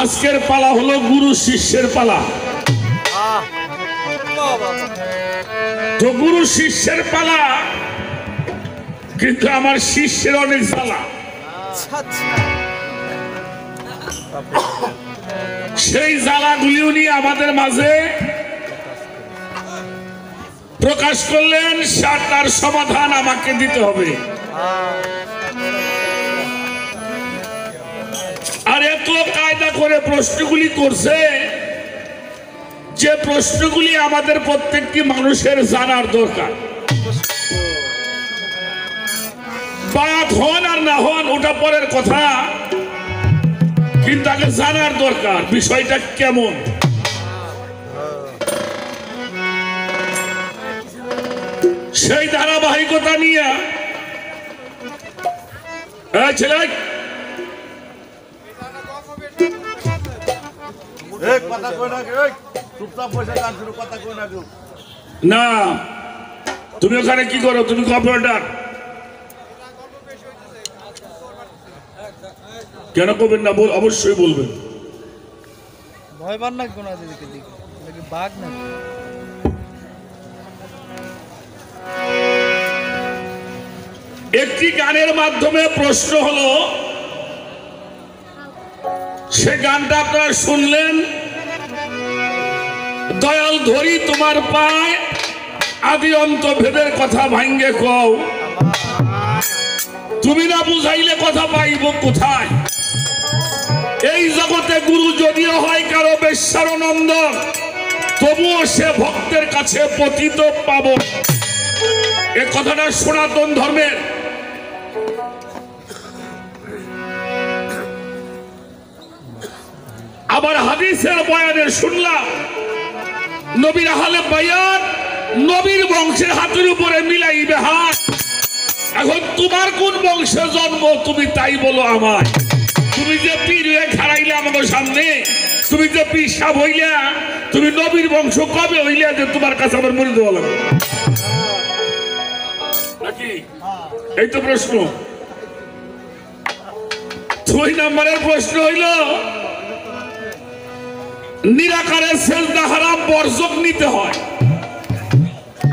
আজকের পালা হলো গুরু শিষ্যের পালা। তো গুরু শিষ্যের পালা, কিন্তু আমার শিষ্যের অনেক জ্বালা। সেই জ্বালাগুলিও নিয়ে আমাদের মাঝে প্রকাশ করলেন, তার সমাধান আমাকে দিতে হবে। আর এত কায়দা করে প্রশ্নগুলি করছে যে প্রশ্নগুলি আমাদের প্রত্যেকটি মানুষের জানার দরকার। বাদ হন আর না হন ওটা পরের কথা, কিন্তু আগে জানার দরকার বিষয়টা কেমন। সেই ধারাবাহিকতা নিয়ে ছেলে না, তুমি ওখানে কি করো? তুমি কম্পিউটার কেন করবেন না? অবশ্যই বলবেন। ভয় পান না কোন বাঘ না। একটি গানের মাধ্যমে প্রশ্ন হলো, সে গানটা আপনারা শুনলেন, দয়াল ধরি তোমার পায় আদি অন্ত ভেদের কথা ভাঙ্গে কও, তুমি না বুঝাইলে কথা পাইব কোথায়। এই জগতে গুরু যদিও হয় কারো বেশ্যার নন্দন, তবুও সে ভক্তের কাছে পতিত পাবন। এ কথাটা সনাতন ধর্মের। আবার হাদিসের বয়ানে শুনলাম, নবীর আহলে বায়াত নবীর বংশের হাতের উপরে মিলাইবে হাত। এখন তোমার কোন বংশে জন্ম তুমি তাই বলো আমায়। তুমি যে পীর হয়ে খাড়াইলে আমাদের সামনে, তুমি যে পীর সাহেব হইলা, তুমি নবীর বংশ কবে হইলা যে তোমার কাছে আমার মরে দেওয়া লাগবে নাকি? এই তো প্রশ্ন। 2 নম্বরের প্রশ্ন হইল, নিরাকারের সেজদা হারাম, বর্জক নিতে হয়।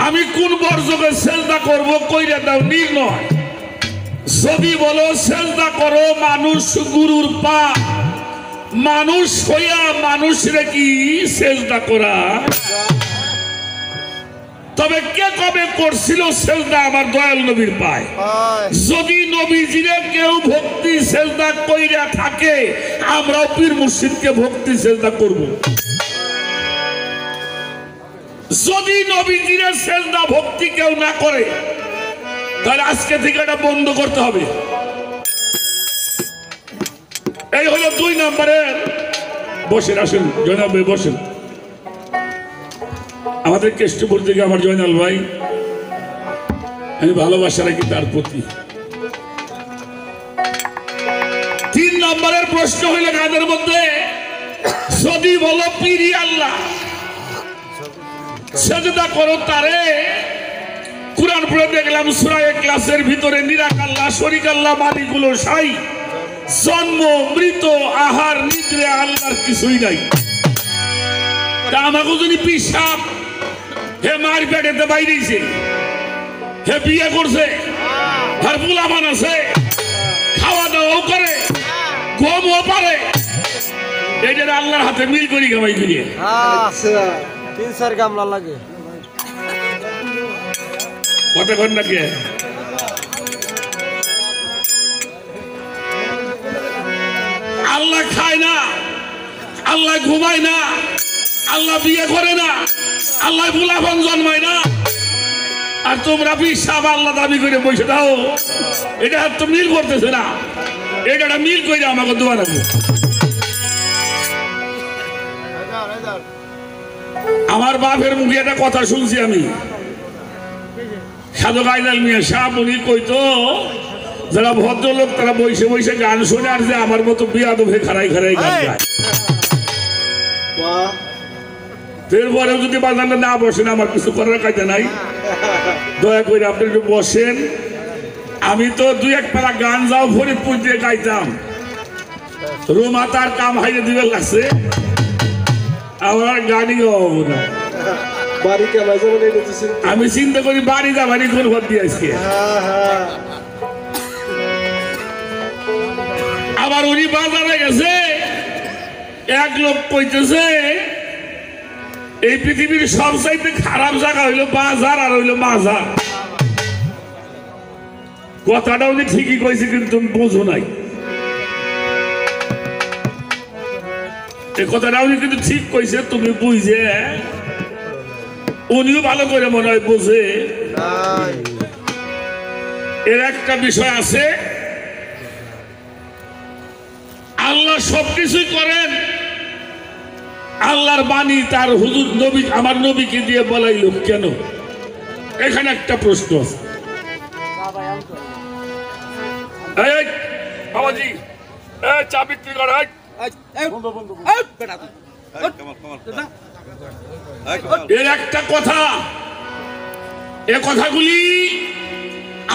আমি কোন বর্জকের সেজদা করব? কইরা দাও নির্ণয়। যদি বলো সেজদা করো মানুষ গুরুর পা, মানুষ হইয়া মানুষরে কি সেজদা করা? তবে কে কবে করছিল সেজদা আমার দয়াল নবীর পায়? যদি নবীজিরে কেউ ভক্তি সেজদা কইরা থাকে, আমরাও পীর মুর্শিদকে ভক্তি সেজদা করব। যদি নবীজিরে সেজদা ভক্তি কেউ না করে, তাহলে আজকে থেকে এটা বন্ধ করতে হবে। এই হলো 2 নম্বরের। বসেন, আসেন জয়নাল ভাই বসেন। আমাদের কেষ্টপুর থেকে আমার জয়নাল ভাই, আমি ভালোবাসা রাখি তার প্রতি। 3 নম্বরের প্রশ্ন হইল গানের মধ্যে, যদি বলো পীরি আল্লাহ, সেজদা করো তারে। কুরআন পড়ে দেখলাম সূরা ইখলাসের ভিতরে নিরাকাল্লাহ, শরীক আল্লাহ, মালিকুল শাই, জন্ম মৃত আহার নিদ্রা আল্লাহর কিছুই নাই। তা আমাকে যদি পিসাব হে মার পেটেতে বাইরেছে, হে বিয়ে করছে, আর পোলাপান আছে, খাওয়া দাওয়াও করে, ঘুমও পারে, এটা আল্লাহর হাতে মিল করি কামাই করিয়ে 3-4 গামলা লাগে। কতক্ষণ নাকি? আল্লাহ খায় না, আল্লাহ ঘুমায় না, আল্লাহ বিয়ে করে না, আল্লাহ পোলাপান জন্মায় না, আর তোমরা পিসাব আল্লাহ দাবি করে বসে দাও। এটা তো মিল করতেছে না। এটা মিল করে আমাকে দোয়া রাখবো। আমার বাপের মুখে একটা কথা শুনছি আমি, সাধক আইনাল মিয়া সাহেব উনি কইতো, যারা ভদ্রলোক তারা বসে বসে গান শোনে, আর যে আমার মতো বিয়াদব হয়ে খাড়াই খাড়াই গান গায়। এরপরেও যদি বাজারে না বসেন, আমার কিছু করার কাজে নাই। দয়া করে আপনি একটু বসেন। আমি তো 2-1 পারা গান যাও ফরিদপুর দিয়ে গাইতাম, রুমা তার কাম হাইরে দিবে লাগছে আমার গাড়ি হবো না বাড়ি কেমন যেমন এটা তো আমি চিন্তা করি বাড়ি যা বাড়ি কোন ভর দিয়ে আজকে আবার উনি বাজারে গেছে এক লোক কইতেছে এই পৃথিবীর সবচাইতে খারাপ জায়গা হইলো বাজার আর হইলো মাজার কথাটা উনি ঠিকই কইছে কিন্তু তুমি বোঝো নাই এই কথাটা উনি কিন্তু ঠিক কইছে তুমি বুঝে উনিও ভালো করে মনে হয় বোঝে এর একটা বিষয় আছে আল্লাহ সবকিছুই করেন আল্লাহর বাণী তার হুজুর নবী আমার নবীকে দিয়ে বলাইল কেন এখানে একটা প্রশ্ন আছে এই বাবাজি এই চা বিক্রি কর এর একটা কথা এ কথাগুলি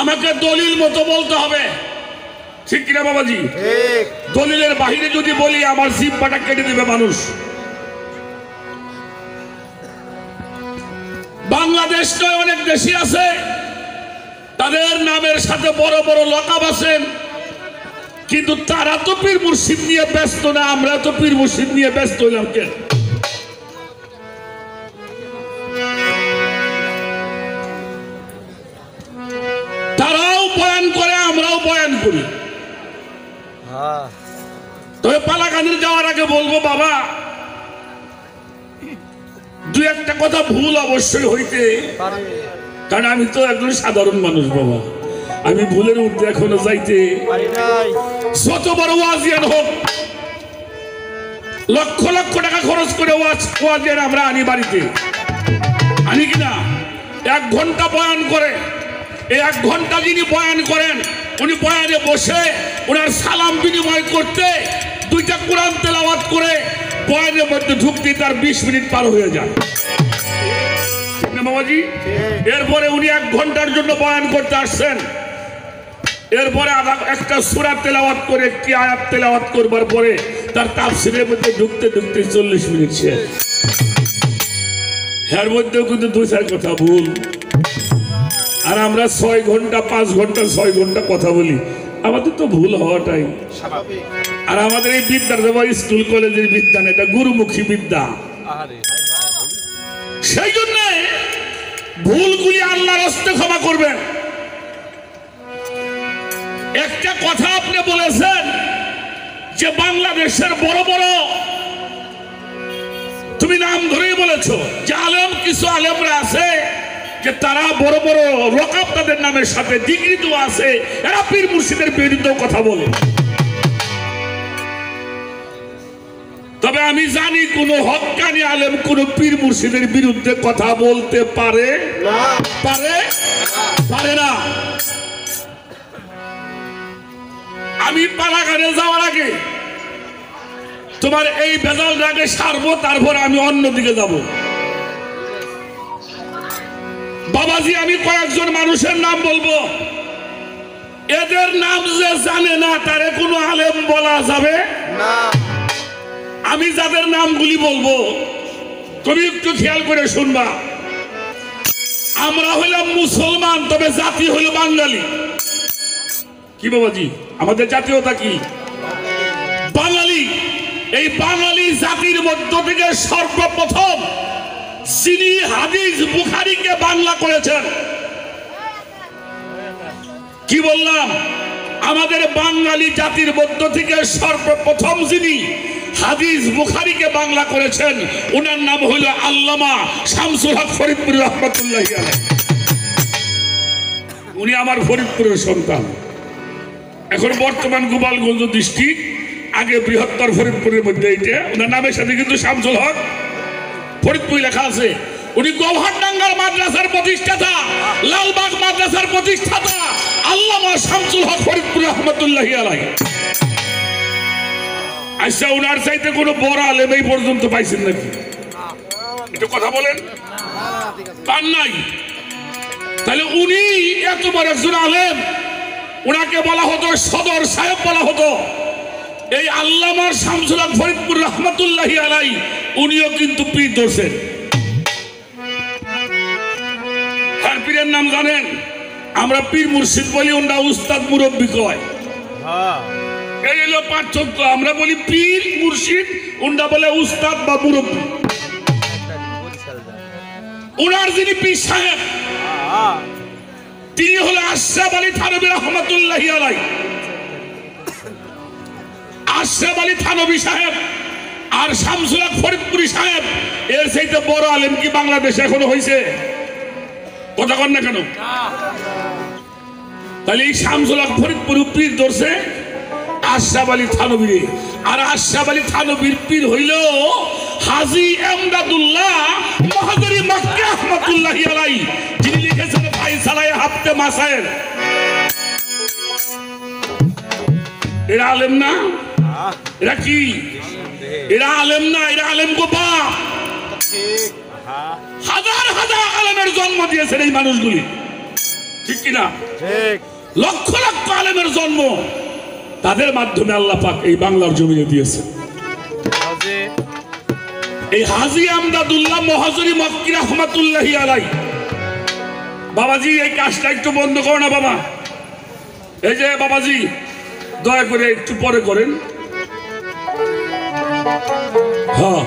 আমাকে দলিল মতো বলতে হবে ঠিক কিনা বাবাজি দলিলের বাহিরে যদি বলি আমার জিহ্বাটা কেটে দিবে মানুষ বাংলাদেশ নয় অনেক দেশই আছে তাদের নামের সাথে বড় বড় লকাব আছেন কিন্তু তারা তো পীর মুর্শিদ নিয়ে ব্যস্ত না আমরা তো পীর মুর্শিদ নিয়ে ব্যস্ত হইলাম কেন তারাও বয়ান করে আমরাও বয়ান করি তবে পালাকানির যাওয়ার আগে বলবো বাবা দুই একটা কথা ভুল অবশ্যই হইতে কারণ আমি তো একজন সাধারণ মানুষ বাবা আমি ভুলের উঠতে এখনো যাইতে যত বড় ওয়াজিয়ান হোক লক্ষ লক্ষ টাকা খরচ করে ওয়াজিয়ান আমরা আনি বাড়িতে আনি কিনা 1 ঘন্টা বয়ান করে এই 1 ঘন্টা যিনি বয়ান করেন উনি বয়ানে বসে ওনার সালাম বিনিময় করতে 2টা কোরআন তেলাওয়াত করে বয়ানের মধ্যে ঢুকতে তার 20 মিনিট পার হয়ে যায় বাবাজি এরপরে উনি 1 ঘন্টার জন্য বয়ান করতে আসছেন এরপরে একটা সূরা তেলাওয়াত করে কি আয়াত তেলাওয়াত করবার পরে তার তাফসীরের মধ্যে ঢুকতে ঢুকতে 40 মিনিট শেষ এর মধ্যেও কিন্তু 2-4 কথা ভুল আর আমরা 6 ঘন্টা 5 ঘন্টা 6 ঘন্টা কথা বলি আমাদের তো ভুল হওয়াটাই স্বাভাবিক আর আমাদের এই বিদ্যার দেওয়া স্কুল কলেজের বিদ্যা না এটা গুরুমুখী বিদ্যা সেই জন্য ভুলগুলি আল্লাহর হস্তে ক্ষমা করবেন একটা কথা আপনি বলেছেন যে বাংলাদেশের বড় বড় তুমি নাম ধরেই বলেছো যে আলেম কিছু আলেমরা আছে যে তারা বড় বড় রকাব তাদের নামের সাথে ডিগ্রি তো আছে এরা পীর মুর্শিদের বিরুদ্ধে কথা বলে তবে আমি জানি কোন হক্কানি আলেম কোন পীর মুর্শিদের বিরুদ্ধে কথা বলতে পারে না আমি পালাগানে যাওয়ার আগে তোমার এই ভেজালটাকে সারবো তারপর আমি অন্যদিকে যাব বাবাজি আমি কয়েকজন মানুষের নাম বলবো এদের নাম যে জানে না তারে কোনো আলেম বলা যাবে না আমি যাদের নামগুলি বলবো তুমি একটু খেয়াল করে শুনবা আমরা হইলাম মুসলমান তবে জাতি হইল বাঙালি কি বাবাজি আমাদের জাতীয়তা কি বাঙালি এই বাঙালি জাতির মধ্য থেকে সর্বপ্রথম যিনি হাদিস বুখারীকে বাংলা করেছেন কি বললাম আমাদের বাঙালি জাতির মধ্য থেকে সর্বপ্রথম যিনি হাদিস বুখারীকে বাংলা করেছেন ওনার নাম হলো আল্লামা শামসুল হক ফরিদপুরি রাহমাতুল্লাহি আলাইহি উনি আমার ফরিদপুরের সন্তান এখন বর্তমান গোপালগঞ্জ ডিস্ট্রিক্ট আগে বৃহত্তর ফরিদপুরের মধ্যে এইটা ওনার নামের সাথে কিন্তু শামসুল হক ফরিদপুর লেখা আছে উনি গৌহারডাঙ্গার মাদ্রাসার প্রতিষ্ঠাতা লালবাগ মাদ্রাসার প্রতিষ্ঠাতা আল্লামা শামসুল হক ফরিদপুরি রাহমাতুল্লাহি আলাইহি আচ্ছা ওনার চাইতে কোনো বড় আলেম এই পর্যন্ত পাইছেন নাকি একটু কথা বলেন পান নাই তাহলে উনি এত বড় একজন আলেম ওনাকে বলা হতো সদর সাহেব বলা হতো এই আল্লামা শামসুল হক ফরিদপুর রহমাতুল্লাহি আলাইহি উনিও কিন্তু পীর ধরছেন। আর পীরের নাম জানেন? আমরা পীর মুর্শিদ বলি, ওটা উস্তাদ মুরব্বী কয়। এই হলো পার্থক্য। আমরা বলি পীর মুর্শিদ, ওটা বলে উস্তাদ বা মুরব্বী। ওনার যিনি পীর সাহেব তিনি হলো আশরাফ আলী থানভী রহমাতুল্লাহি আলাইহি। আশরাফ আলী থানভী সাহেব আর শামসুল হক ফরিদপুরি সাহেব এর চাইতে বড় আলেম কি বাংলাদেশে এখনো হয়েছে? কথা কন না কেন? তাহলে এই শামসুল হক ফরিদপুর পীর ধরছে আশরাফ আলী থানভী। আর আশরাফ আলী থানভীর পীর হইল হাজী এমদাদুল্লাহ মহাজরি মক্কি রহমাতুল্লাহি আলাইহি, যিনি লিখেছেন ফায়সালায়ে হাফতে মাসায়েল। এরা আলেম না? এরা কি? এরা আলেম না, এরা আলেম গো বাপ। হাজার হাজার আলেমের জন্ম দিয়েছেন এই মানুষগুলি, ঠিক কিনা? লক্ষ লক্ষ আলেমের জন্ম তাদের মাধ্যমে আল্লাহ পাক এই বাংলার জমিনে দিয়েছে। এই হাজী আমদাদুল্লাহ মহাজরি মক্কি রহমাতুল্লাহি আলাইহি। বাবাজি এই কাজটা একটু বন্ধ করো না বাবা। এই যে বাবাজি দয়া করে একটু পরে করেন। হ্যাঁ,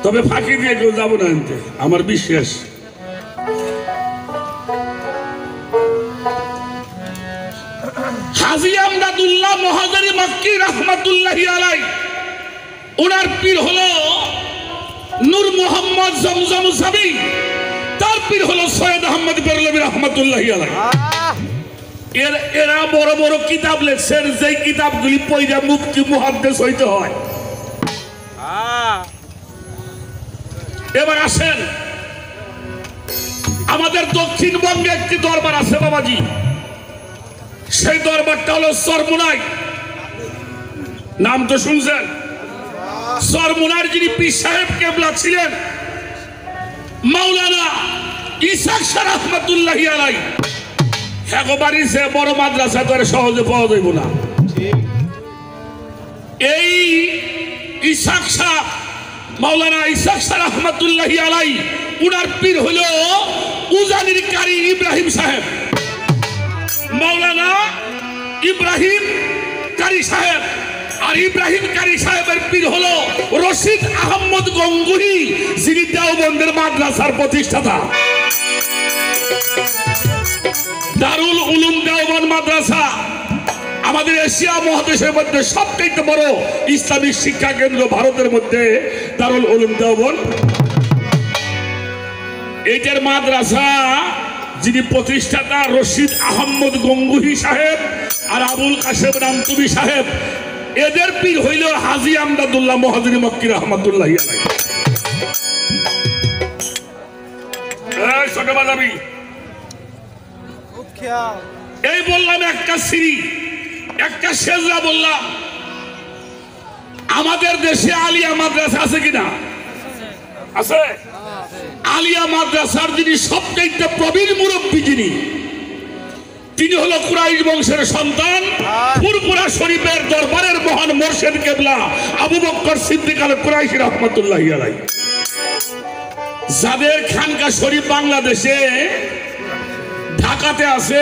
তবে ফাঁকি দিয়ে কেউ যাবো না আনতে, আমার বিশ্বাস। হাজী আমদাদুল্লাহ মহাজরি মক্কি রহমাতুল্লাহি আলাইহি, ওনার পীর হলো নূর মোহাম্মদ জমজম সাবি, তার পীর হলো সৈয়দ আহমদ বেরলভী রহমাতুল্লাহি আলাইহি। এরা বড় বড় কিতাব লেখছেন, যেই কিতাবগুলি পড়ে মুফতি মুহাদ্দিস হইতে হয়। এবার আসেন, আমাদের দক্ষিণবঙ্গে একটি দরবার আছে বাবাজি। সেই দরবারটা হলো চরমোনাই। নাম তো শুনছেন? চরমোনার যিনি পীর সাহেব কেবলা ছিলেন মাওলানা ইসহাক শাহ রহমাতুল্লাহি আলাইহি। একবারই সে বড় মাদ্রাসা তো সহজে পাওয়া যাইব না। এই ইসহাক শাহ, মাওলানা ইসহাক শাহ রহমাতুল্লাহি আলাইহি, উনার পীর হলো উজানির কারি ইব্রাহিম সাহেব। মাওলানা ইব্রাহিম কারি সাহেব আর ইব্রাহিম কারি সাহেবের পীর হলো রশিদ আহমদ গঙ্গুহি, যিনি দেওবন্দের মাদ্রাসার প্রতিষ্ঠাতা। দারুল উলুম দেওবন্দ মাদ্রাসা আমাদের এশিয়া মহাদেশের মধ্যে সবচেয়ে বড় ইসলামিক শিক্ষা কেন্দ্র ভারতের মধ্যে দারুল উলুম দেওবন্দ। এইটার মাদ্রাসা যিনি প্রতিষ্ঠাতা রশিদ আহমদ গঙ্গুহি সাহেব আর আবুল কাশেম রামতুবি সাহেব, এদের পীর হইল হাজী আমদাদুল্লাহ মহাজরি মক্কি রহমাতুল্লাহি আলাইহি। ছোট বাজাবি, এই বললাম একটা সিঁড়ি, একটা সেজরা বললাম। আমাদের দেশে আলিয়া মাদ্রাসা আছে কিনা? আছে। আলিয়া মাদ্রাসার যিনি সবচেয়ে প্রবীণ মুরব্বী, তিনি হলো কুরাইশ বংশের সন্তান, ফুরফুরা শরীফের দরবারের মহান মোর্শেদ কেবলা আবু বকর সিদ্দিক আল কুরাইশি রহমাতুল্লাহি আলাইহি। যাদের খানকা শরীফ বাংলাদেশে ঢাকাতে আছে,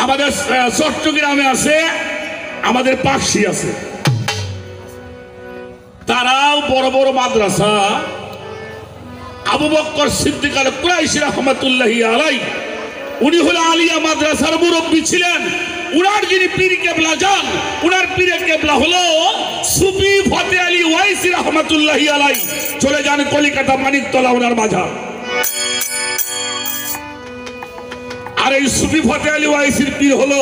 আমাদের চট্টগ্রামে আছে, আমাদের পাকশি আছে। তারাও বড় বড় মাদ্রাসা আবু বকর সিদ্দিক আল কুরাইশি রহমাতুল্লাহি আলাইহি, উনি হলো আলিয়া মাদ্রাসার মুরব্বী ছিলেন। উনার যিনি পীর কেবলা যান, উনার পীর কেবলা হলো সুফি ফতে আলী ওয়াইসি রহমাতুল্লাহি আলাইহি। চলে যান কলিকাতা মানিকতলা ওনার মাজার। আর এই সুফি ফতে আলী ওয়াইসির পীর হলো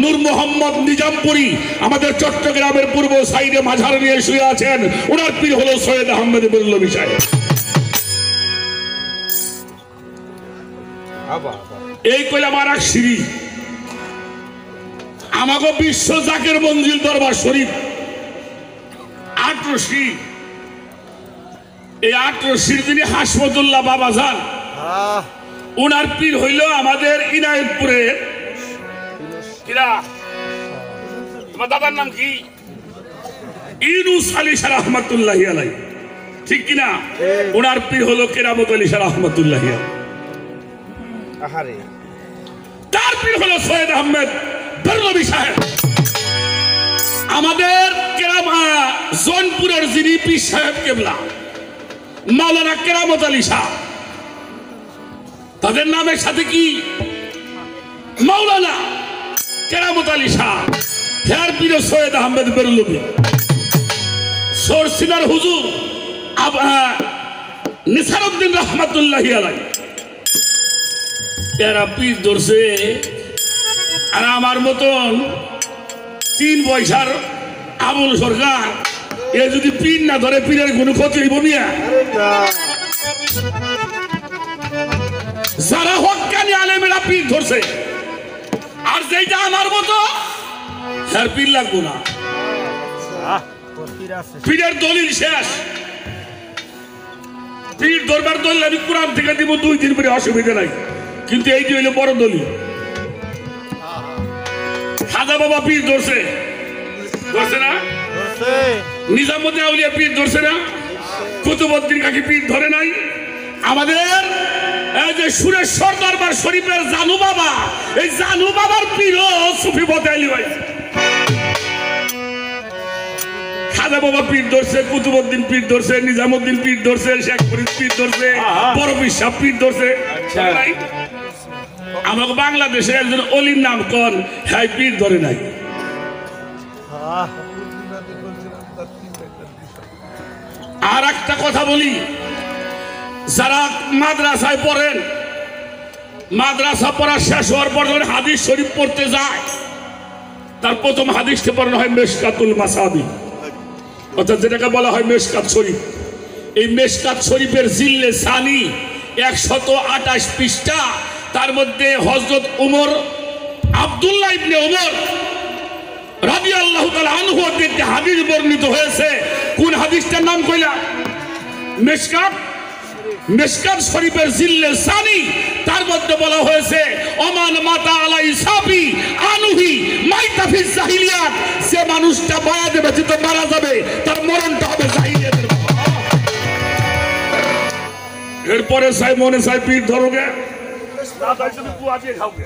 নূর মোহাম্মদ নিজামপুরি, আমাদের চট্টগ্রামের পূর্ব সাইডে মাজার নিয়ে শুয়ে আছেন। ওনার পীর হলো সৈয়দ আহমদ বেরলভী সাহেব। এই কইলাম আর এক সিঁড়ি। আমাকে বিশ্ব জাকের মঞ্জিল দরবার শরীফ 8 রশি। এই 8 রশির যিনি হাসমতুল্লাহ বাবা যান, উনার পীর হইল আমাদের ইনায়তপুরের। কিরা তোমার দাদার নাম কি? ইউনুস আলী শাহ রহমাতুল্লাহি আলাইহি, ঠিক কিনা? ওনার পীর হলো কেরামত আলী শাহ রহমাতুল্লাহি আলাইহি, তার পীর হলো সৈয়দ আহমেদ বেরলভী সাহেব। আমাদের জৌনপুরের যিনি পীর সাহেব কেবলা মাওলানা কেরামত আলী শাহ, তাদের নামের সাথে কি মাওলানা কেরামত আলী শাহ, হেয়ার পীর সৈয়দ আহমেদ বেরলভী। সরসিনার হুজুর নিসারউদ্দিন রহমাতুল্লাহি আলাইহি, এরা পীর ধরছে। আর আমার মতন 3 পয়সার আবুল সরকার এ যদি পীর না ধরে, পীরের কোনো ক্ষতি হইব মিয়া? যারা হক্কানি আলেমেরা পীর ধরছে, আর যেটা আমার মতো তার পীর লাগবো না। পীরের দলিল শেষ। পীর দরবার দলিল আমি কোরআন থেকে দিব 2 দিন পরে, অসুবিধা নাই। কিন্তু এইটি হইল বড় দলিল। খাজা বাবা পীর ধরছে, ধরছে না? নিজামুদ্দিন আউলিয়া পীর ধরছে না? কুতুবউদ্দিন কাকি পীর ধরে নাই? আমাদের এই যে সুরেশ্বর দরবার শরীফের জানু বাবা, এই জানু বাবার পীরও সুফি বদাইলি ভাই। খাজা বাবা পীর ধরছে, কুতুবউদ্দিন পীর ধরছে, নিজামুদ্দিন পীর ধরছে, শেখ ফরিদ পীর ধরছে, বড় পীর সাহেব পীর ধরছে। আমাকে বাংলাদেশে একজন অলির নাম কন, হ্যাঁ পীর ধরে নাই। আর একটা কথা বলি, যারা মাদ্রাসায় পড়েন, মাদ্রাসা পড়া শেষ হওয়ার পর যখন হাদিস শরীফ পড়তে যায়, তার প্রথম হাদিসটা পড়ানো হয় মেশকাতুল মাসাবি, অর্থাৎ যেটাকে বলা হয় মেশকাত শরীফ। এই মেশকাত শরীফের জিল্লে সানি 128 পৃষ্ঠা। তার মধ্যে হযরত উমর, আব্দুল্লাহ ইবনে উমর রাদিয়াল্লাহু তাআলা আনহু থেকে হাদিস বর্ণিত হয়েছে। কোন হাদিসটার নাম কইলা? মেশকাত, মেশকাত শরীফের জিল্লে সানি। তার মধ্যে বলা হয়েছে ওমান মাতা আলাই সাবি আনুহি মাইতা ফি জাহিলিয়াত, যে মানুষটা বায়াতে ব্যতীত মারা যাবে তার মরণটা হবে জাহিলিয়াতের। এরপরে সাই মনে সাই পীর ধরোগে না, তাই তুমি কুয়া দিয়ে খাওগে।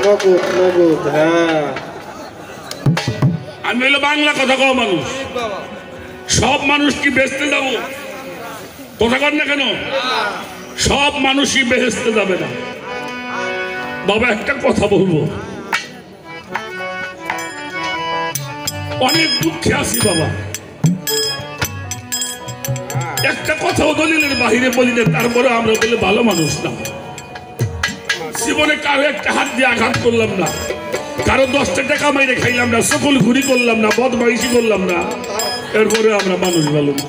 নগদ নগদ, হ্যাঁ। আমি হলো বাংলা কথা কও মানুষ, সব মানুষ কি বেহেশতে যাবো? কথা কর না কেন? সব মানুষই বেহেশতে যাবে না। বাবা একটা কথা বলবো, অনেক দুঃখে আছি বাবা। একটা কথাও দলিলের বাহিরে বলি না, তারপরে আমরা বলে ভালো মানুষ না। জীবনে কারো একটা হাত দিয়ে আঘাত করলাম না, কারো 10টা টাকা মাইরে খাইলাম না, সকল ঘুরি করলাম না, বদমাইশি করলাম না, এরপরে আমরা মানুষ ভালো না।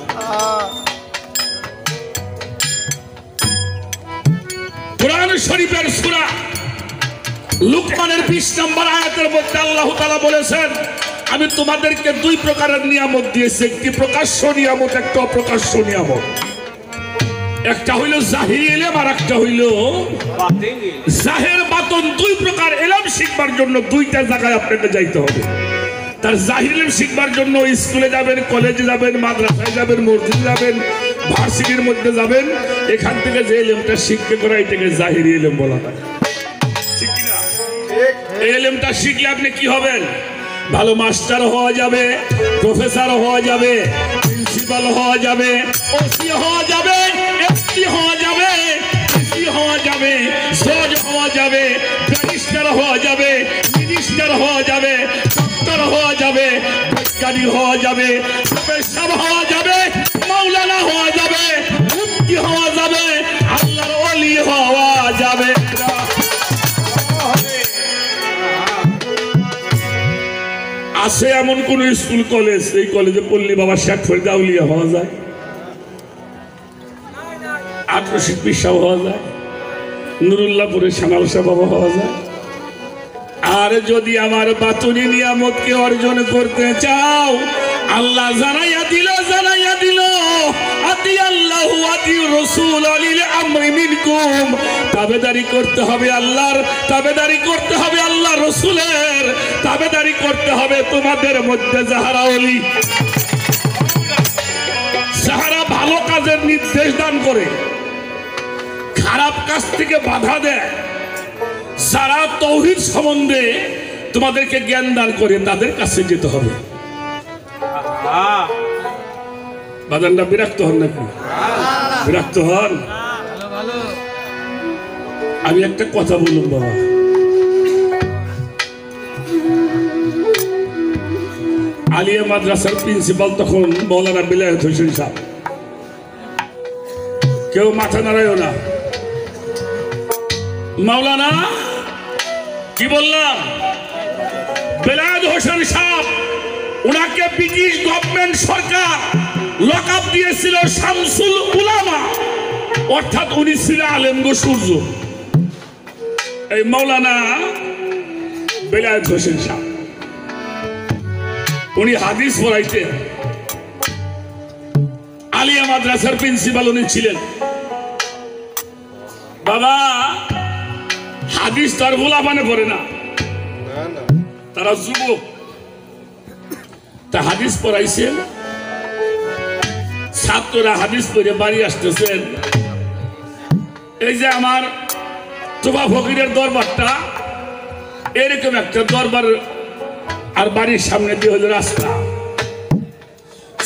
কোরআন শরীফের সূরা লুকমানের 20 নম্বর আয়াতের মধ্যে আল্লাহ তাআলা বলেছেন, আমি তোমাদেরকে 2 প্রকারের নিয়ামত দিয়েছি, একটি প্রকাশ্য নিয়ামত, একটা অপ্রকাশ্য নিয়ামত। একটা হইল জাহিরি ইলম, আর একটা হইল জাহের বাতন। 2 প্রকার ইলম শিখবার জন্য 2টা জায়গায় আপনাকে যাইতে হবে। তার জাহির ইলম শিখবার জন্য স্কুলে যাবেন, কলেজে যাবেন, মাদ্রাসায় যাবেন, মসজিদে যাবেন, ভার্সিটির মধ্যে যাবেন। এখান থেকে যে ইলমটা শিখতে করা, এটাকে জাহিরি ইলম বলা হয়, ঠিক কি না? এই ইলমটা শিখলে আপনি কি হবেন? ভালো মাস্টার হওয়া যাবে, প্রফেসর হওয়া যাবে, প্রিন্সিপাল হওয়া যাবে, ওসি হওয়া যাবে, এসপি হওয়া যাবে, ডিসি হওয়া যাবে, জজ হওয়া যাবে, ব্যারিস্টার হওয়া যাবে, মিনিস্টার হওয়া যাবে, ডক্টর হওয়া যাবে, বৈজ্ঞানিক হওয়া যাবে, প্রফেসর হওয়া যাবে, মাওলানা হওয়া যাবে, মুফতি হওয়া যাবে, আল্লাহর ওলি হওয়া যাবে। আছে এমন কোন স্কুল কলেজ, এই কলেজে পড়লে বাবা শেখ ফরিদ আউলিয়া হওয়া যায়, আত্মশিক পিসা হওয়া যায়, নুরুল্লাহপুরের সানাল শাহ বাবা হওয়া যায়। আর যদি আমার বাতুনি নিয়ামতকে অর্জন করতে চাও, আল্লাহ জানাইয়া দিল আতি আল্লাহু আতি রাসূল আলিল আমরি মিনকুম তাবেদারি করতে হবে আল্লাহর, তাবেদারি করতে হবে আল্লাহ রসুলের, তাবেদারি করতে হবে তোমাদের মধ্যে যাহারা ওলি, যাহারা ভালো কাজের নির্দেশ দান করে, খারাপ কাজ থেকে বাধা দেয়, যারা তৌহিদ সম্বন্ধে তোমাদেরকে জ্ঞান দান করে, তাদের কাছে যেতে হবে। বাদানটা বিরক্ত হন নাকি? বিরক্ত হন? আমি একটা কথা বলুন বাবা, আলিয়া মাদ্রাসার প্রিন্সিপাল তখন মৌলানা বেলায়েত হোসেন সাহেব। কেউ মাথা নাড়াইও না। মাওলানা কি বললাম? বেলায়েত হোসেন সাহেব, ওনাকে ব্রিটিশ গভর্নমেন্ট সরকার লক আপ দিয়েছিল শামসুল উলামা, অর্থাৎ উনি ছিলেন আলেম গো সূর্য। এই মাওলানা বেলায়েত হোসেন সাহেব উনি হাদিস পড়াইতেন, আলিয়া মাদ্রাসার প্রিন্সিপাল উনি ছিলেন। বাবা হাদিস তার ভোলা মানে পড়ে না, তারা যুবক, তা হাদিস পড়াইছেন। ছাত্ররা হাদিস পড়ে বাড়ি আসতেছেন। এই যে আমার তোবা ফকিরের দরবারটা, এরকম একটা দরবার, আর বাড়ির সামনে দিয়ে হলো রাস্তা।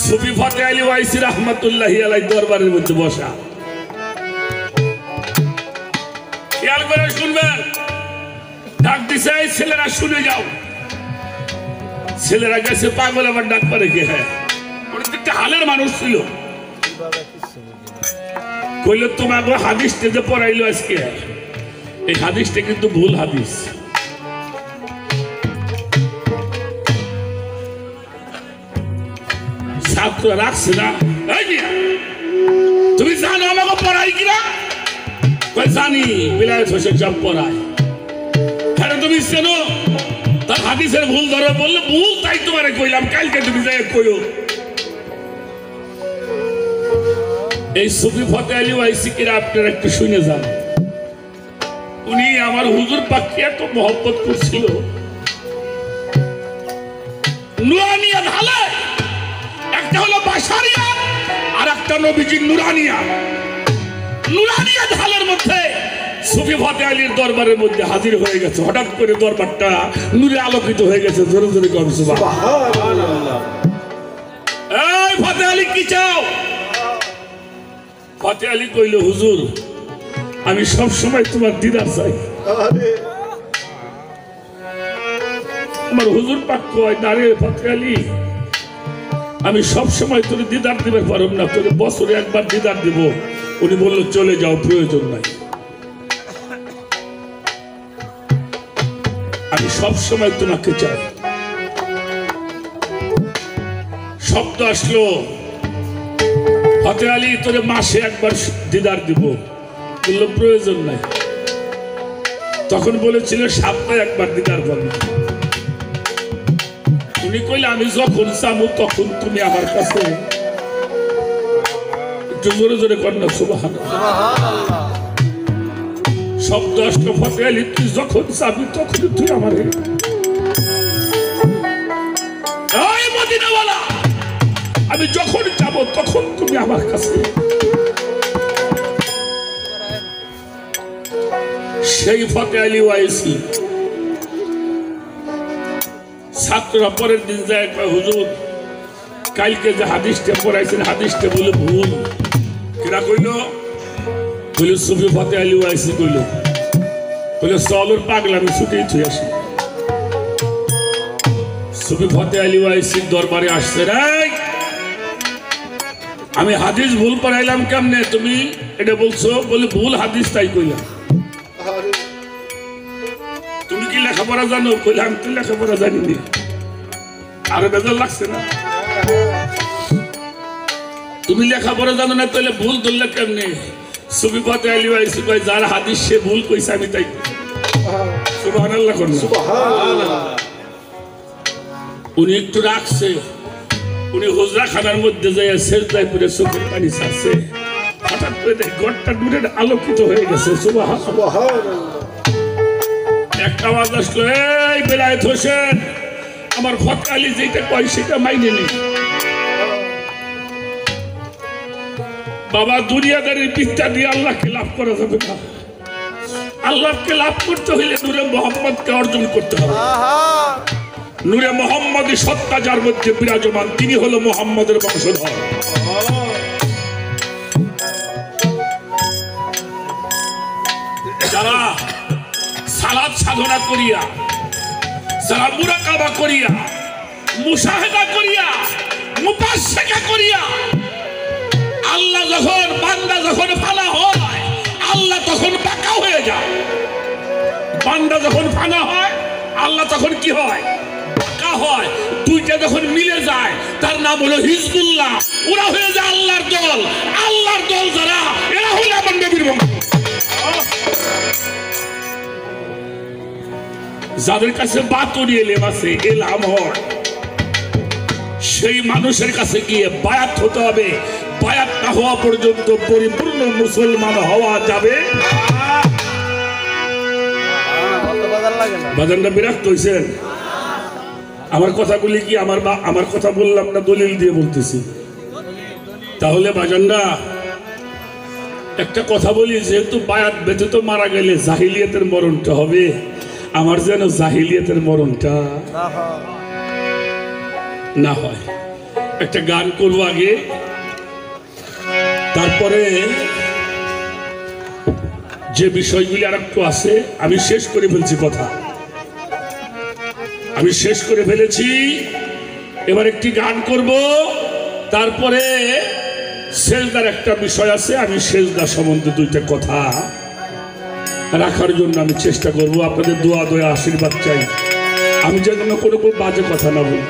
সুফি ফতে আলী ওয়াইসি রহমতুল্লাহি আলাইহি দরবারের মধ্যে বসা। খেয়াল করে শুনবেন, ডাক দিছে, ছেলেরা শুনে যাও। ছেলেরা গেছে, পাগল আবার ডাক পারে কে? হ্যাঁ, ওটা একটা হালের মানুষ ছিল। কইল তোমাকে হাদিসটা যে পড়াইলো আজকে, এই হাদিসটা কিন্তু ভুল হাদিস। ছাত্র রাখছে না, তুমি জানো আমাকে পড়াই কিনা? জানি, বেলায়েত হোসেন সাহেব পড়ায়। হ্যাঁ তুমি চেনো? তার হাদিসের ভুল ধরে বললে ভুল, তাই তোমারে কইলাম, কালকে তুমি যাই কইও। এই সুফি ফতে আলী ওয়াইসি কিরা আপনারা একটু শুনে যান। উনি আমার হুজুর পাককে এত মহব্বত করছিল। নুরানিয়া ঢালে, একটা হলো বাশারিয়া আর একটা নবীজির নুরানিয়া। নুরানিয়া ঢালের মধ্যে সুফি ফতে আলীর দরবারের মধ্যে হাজির হয়ে গেছে। হঠাৎ করে দরবারটা নূরে আলোকিত হয়ে গেছে। জোরে জোরে কর সুবহানাল্লাহ। এই ফতে আলী কি চাও? ফতে আলী কইল, হুজুর আমি সব সময় তোমার দিদার চাই। আমার হুজুর পাক কয়, দাঁড়িয়ে ফতে আলী, আমি সব সময় তোর দিদার দিবার পারব না, তোর বছরে একবার দিদার দিব। উনি বলল, চলে যাও, প্রয়োজন নাই। আমি সব সময় তোমাকে চাই। শব্দ আসলো, ফতে আলী তোর মাসে একবার দিদার দিব। বললো প্রয়োজন নাই। তখন বলেছিল সপ্তাহে একবার দিদার পাবো। উনি কইলে, আমি যখন চাবো তখন তুমি আমার কাছে। একটু জোরে জোরে কর না সুবহানাল্লাহ। শব্দ আসলো, ফতে আলী তুই যখন চাবি তখন তুই আমার। এই মদিনাওয়ালা, আমি যখন যাব তখন তুমি আমার কাছে। সেই ফতে আলী ওয়াইসি। ছাত্ররা পরের দিন যায়, হুজুর কালকে যে হাদিসটা পড়াইছেন হাদিসটা বলে ভুল। কিরা কইল? বলে সুফি ফতে আলী ওয়াইসি কইল। বলে চলোর পাগলা, আমি ছুটেই থুই আসি। সুফি ফতে আলী ওয়াইসির দরবারে আসছে, রে আমি হাদিস ভুল পড়াইলাম কেমনে? তুমি এটা বলছো? বলে ভুল হাদিস, তাই কইলাম। তুমি কি লেখাপড়া জানো? কইলাম আমি তো লেখাপড়া জানিনি। আরো বেজার লাগছে না? তুমি লেখাপড়া জানো না, তাহলে ভুল ধরলে কেমনে? সুফি ফতে আলী ওয়াইসি কয়, যার হাদিস সে ভুল কইছে, আমি তাই। সুবহানাল্লাহ করুন। উনি একটু রাখছে, উনি হুজরা খানার মধ্যে যাইয়া সেজদায় পড়ে চোখের পানি ছাড়ছে। হঠাৎ করে করে দেয় ঘরটা নূরের আলোকিত হয়ে গেছে। সুবহানাল্লাহ। সুবহানাল্লাহ। একটা আওয়াজ আসলো, এই বেলায়েত হোসেন, আমার ফতকালি যেটা কয় সেটা মাইনে নি। বাবা, দুনিয়াদারির পিঠটা দিয়ে আল্লাহকে লাভ করা যাবে না। আল্লাহকে লাভ করতে হইলে নূরে মোহাম্মদকে অর্জন করতে হবে। নূরে মোহাম্মদী সত্তা যার মধ্যে বিরাজমান, তিনি হলো মোহাম্মদের বংশধর। যারা সালাত সাধনা করিয়া, যারা মুরাকাবা করিয়া, মুশাহেদা করিয়া, মুতাশাকা করিয়া, আল্লাহ যখন বান্দা যখন ফানা হয়, আল্লাহ তখন বাঁকা হয়ে যায়। বান্দা যখন ফানা হয়, আল্লাহ তখন কি হয়? বাঁকা হয়। দুইটা যখন মিলে যায়, তার নাম হলো হিজবুল্লাহ। ওরা হয়ে যায় আল্লাহর দল। আল্লাহর দল যারা, এরা হলো আমার নবীর বংশ। যাদের কাছে বাতুরি এলেম আছে, এলাম হয়, সেই মানুষের কাছে গিয়ে বায়াত হতে হবে। বায়াত না হওয়া পর্যন্ত পরিপূর্ণ মুসলমান হওয়া যাবে। বাজানটা বিরক্ত হয়েছেন? আমার কথাগুলি কি আমার কথা বললাম না দলিল দিয়ে বলতেছি? তাহলে বাজানরা একটা কথা বলি, যেহেতু বায়াত ব্যতীত মারা গেলে জাহিলিয়াতের মরণটা হবে, আমার যেন জাহিলিয়াতের মরণটা না হয়। একটা গান করব আগে, তারপরে যে বিষয়গুলি আর একটু আছে আমি শেষ করে ফেলছি। কথা আমি শেষ করে ফেলেছি। এবার একটি গান করব, তারপরে সেজদার একটা বিষয় আছে। আমি সেজদা সম্বন্ধে দুইটা কথা রাখার জন্য আমি চেষ্টা করব। আপনাদের দোয়া দয়া আশীর্বাদ চাই। আমি যেন কোনো বাজে কথা না বলি।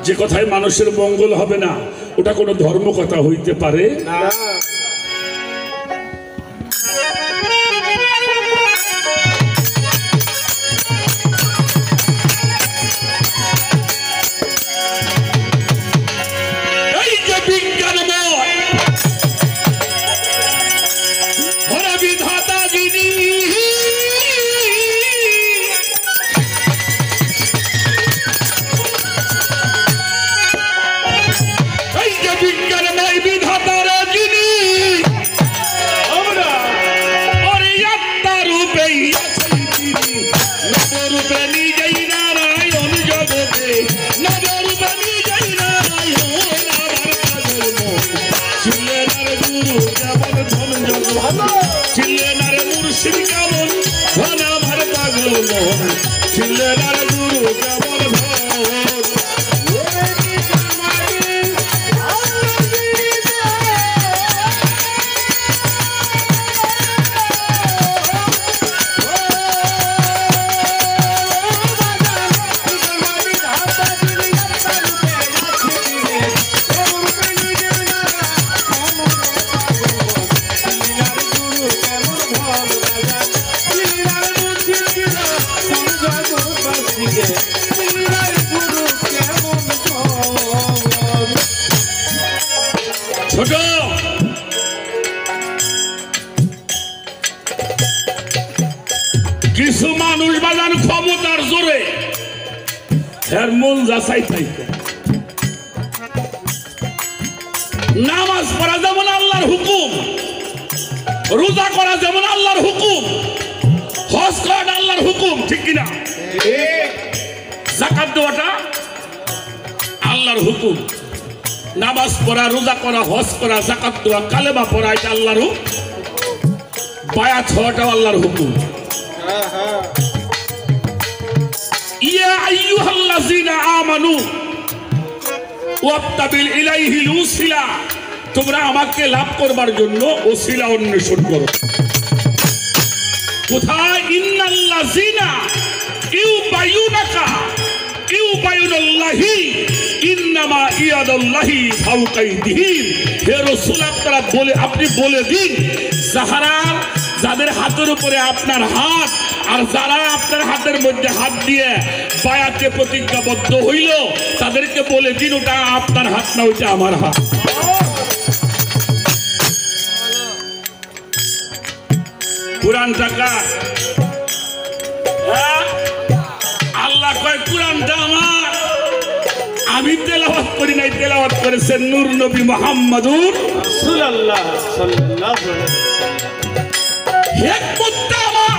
যে কথায় মানুষের মঙ্গল হবে না, ওটা কোনো ধর্ম কথা হইতে পারে না। এই যে বিজ্ঞানময় ওরা বিধাতা যিনি, এই যে বিজ্ঞানময় বিধাতারা যিনি, আমরা ওরে আত্মা রূপেই আছেন তিনি। নবরূপে নিজেই নারায়ণ জগতে, নবরূপে নিজেই নারায়ণ। ছিলেন আর গুরু কেমন ধন জগৎ, ছিলেন আর মুর্শিদ কেমন ধন আমার পাগল মন, ছিলেন আর গুরু কেমন ধন। ছোট কিছু মানুষ বাজান ক্ষমতার জোরে এর মন যাচাই থাকে। নামাজ পড়া যেমন আল্লাহর হুকুম, রোজা করা যেমন আল্লাহর হুকুম, হজ করা আল্লাহর হুকুম, ঠিক কিনা? যাকাত দেওয়াটা আল্লাহর হুকুম। নামাজ পড়া, রোজা করা, হজ করা, যাকাত দেওয়া, কালেমা পড়া, এটা আল্লাহর হুকুম। বায়াত হওয়াটাও আল্লাহর হুকুম। ইয়া আইয়ুহাল্লাযীনা আমানু ওয়াত্তাবিল ইলাইহিল উসিলা, তোমরা আমাকে লাভ করবার জন্য ওসিলা অন্বেষণ করো। কোথায়? ইন্নাল্লাযীনা ইউবাইয়ুনাকা ইউবাইয়ুনাল্লাহি ইন্নামা ইয়াদুল্লাহি ফাওকা আইদিহিম। হে রাসূল, আপনারা আপনি বলে দিন, যাদের হাতের উপরে আপনার হাত, আর যারা আপনার হাতের মধ্যে হাত দিয়ে বায়াতে প্রতিজ্ঞাবদ্ধ হইল, তাদেরকে বলে দিন ওটা আপনার হাত না, ওইটা আমার হাত। কুরআন টাকা আল্লাহ কয় কুরআনটা আমার, আমি তেলাওয়াত করি নাই, তেলাওয়াত করেছেন নূর নবী মুহাম্মদুর রাসূলুল্লাহ সাল্লাল্লাহু আলাইহি হিকমতটা আমার,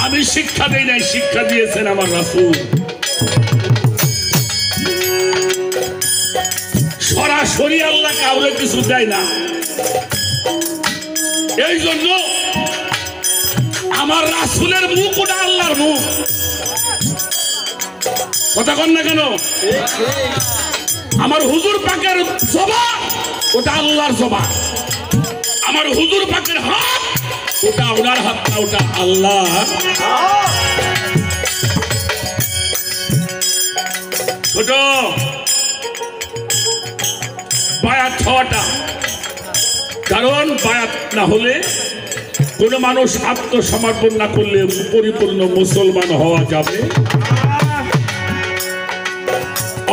আমি শিক্ষা দেই নাই, শিক্ষা দিয়েছেন আমার রাসূল। সরাসরি আল্লাহ কাউরে কিছু দেয় না। এই জন্য আমার রাসূলের মুখ ওটা আল্লাহর মুখ। কথা কন না কেন? আমার হুজুর পাকের জবান ওটা আল্লাহর জবান, আমার হুজুর পাকের হাত ওটা ওনার হাত না, ওটা আল্লাহ। ছোট বায়াত হওয়াটা, কারণ বায়াত না হলে কোন মানুষ আত্মসমর্পণ না করলে পরিপূর্ণ মুসলমান হওয়া যাবে।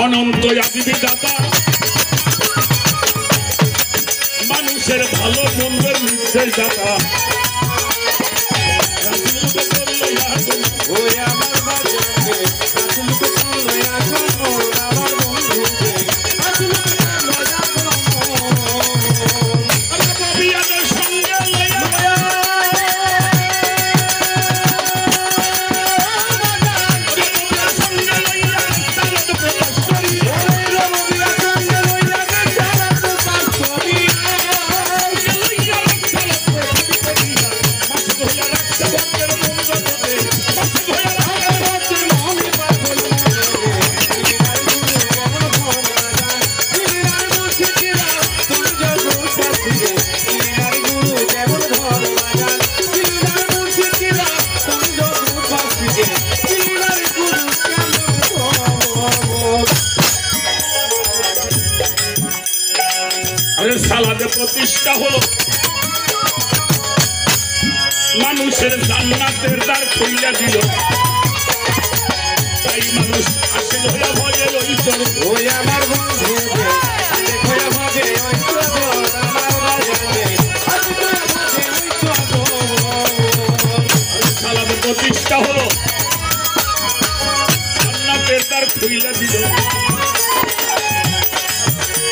অনন্ত বিধাতা মানুষের ভালো মন্দের নির্দেশ দাতা, সালাদে প্রতিষ্ঠা হলো, মানুষের জান্নাতের দ্বার খুইলা দিল, তাই মানুষ আসল হইয়া ভয়ে ওই চল ওই আমার বন্ধু সালাদে প্রতিষ্ঠা হলো, জান্নাতের দ্বার খুইলা দিল,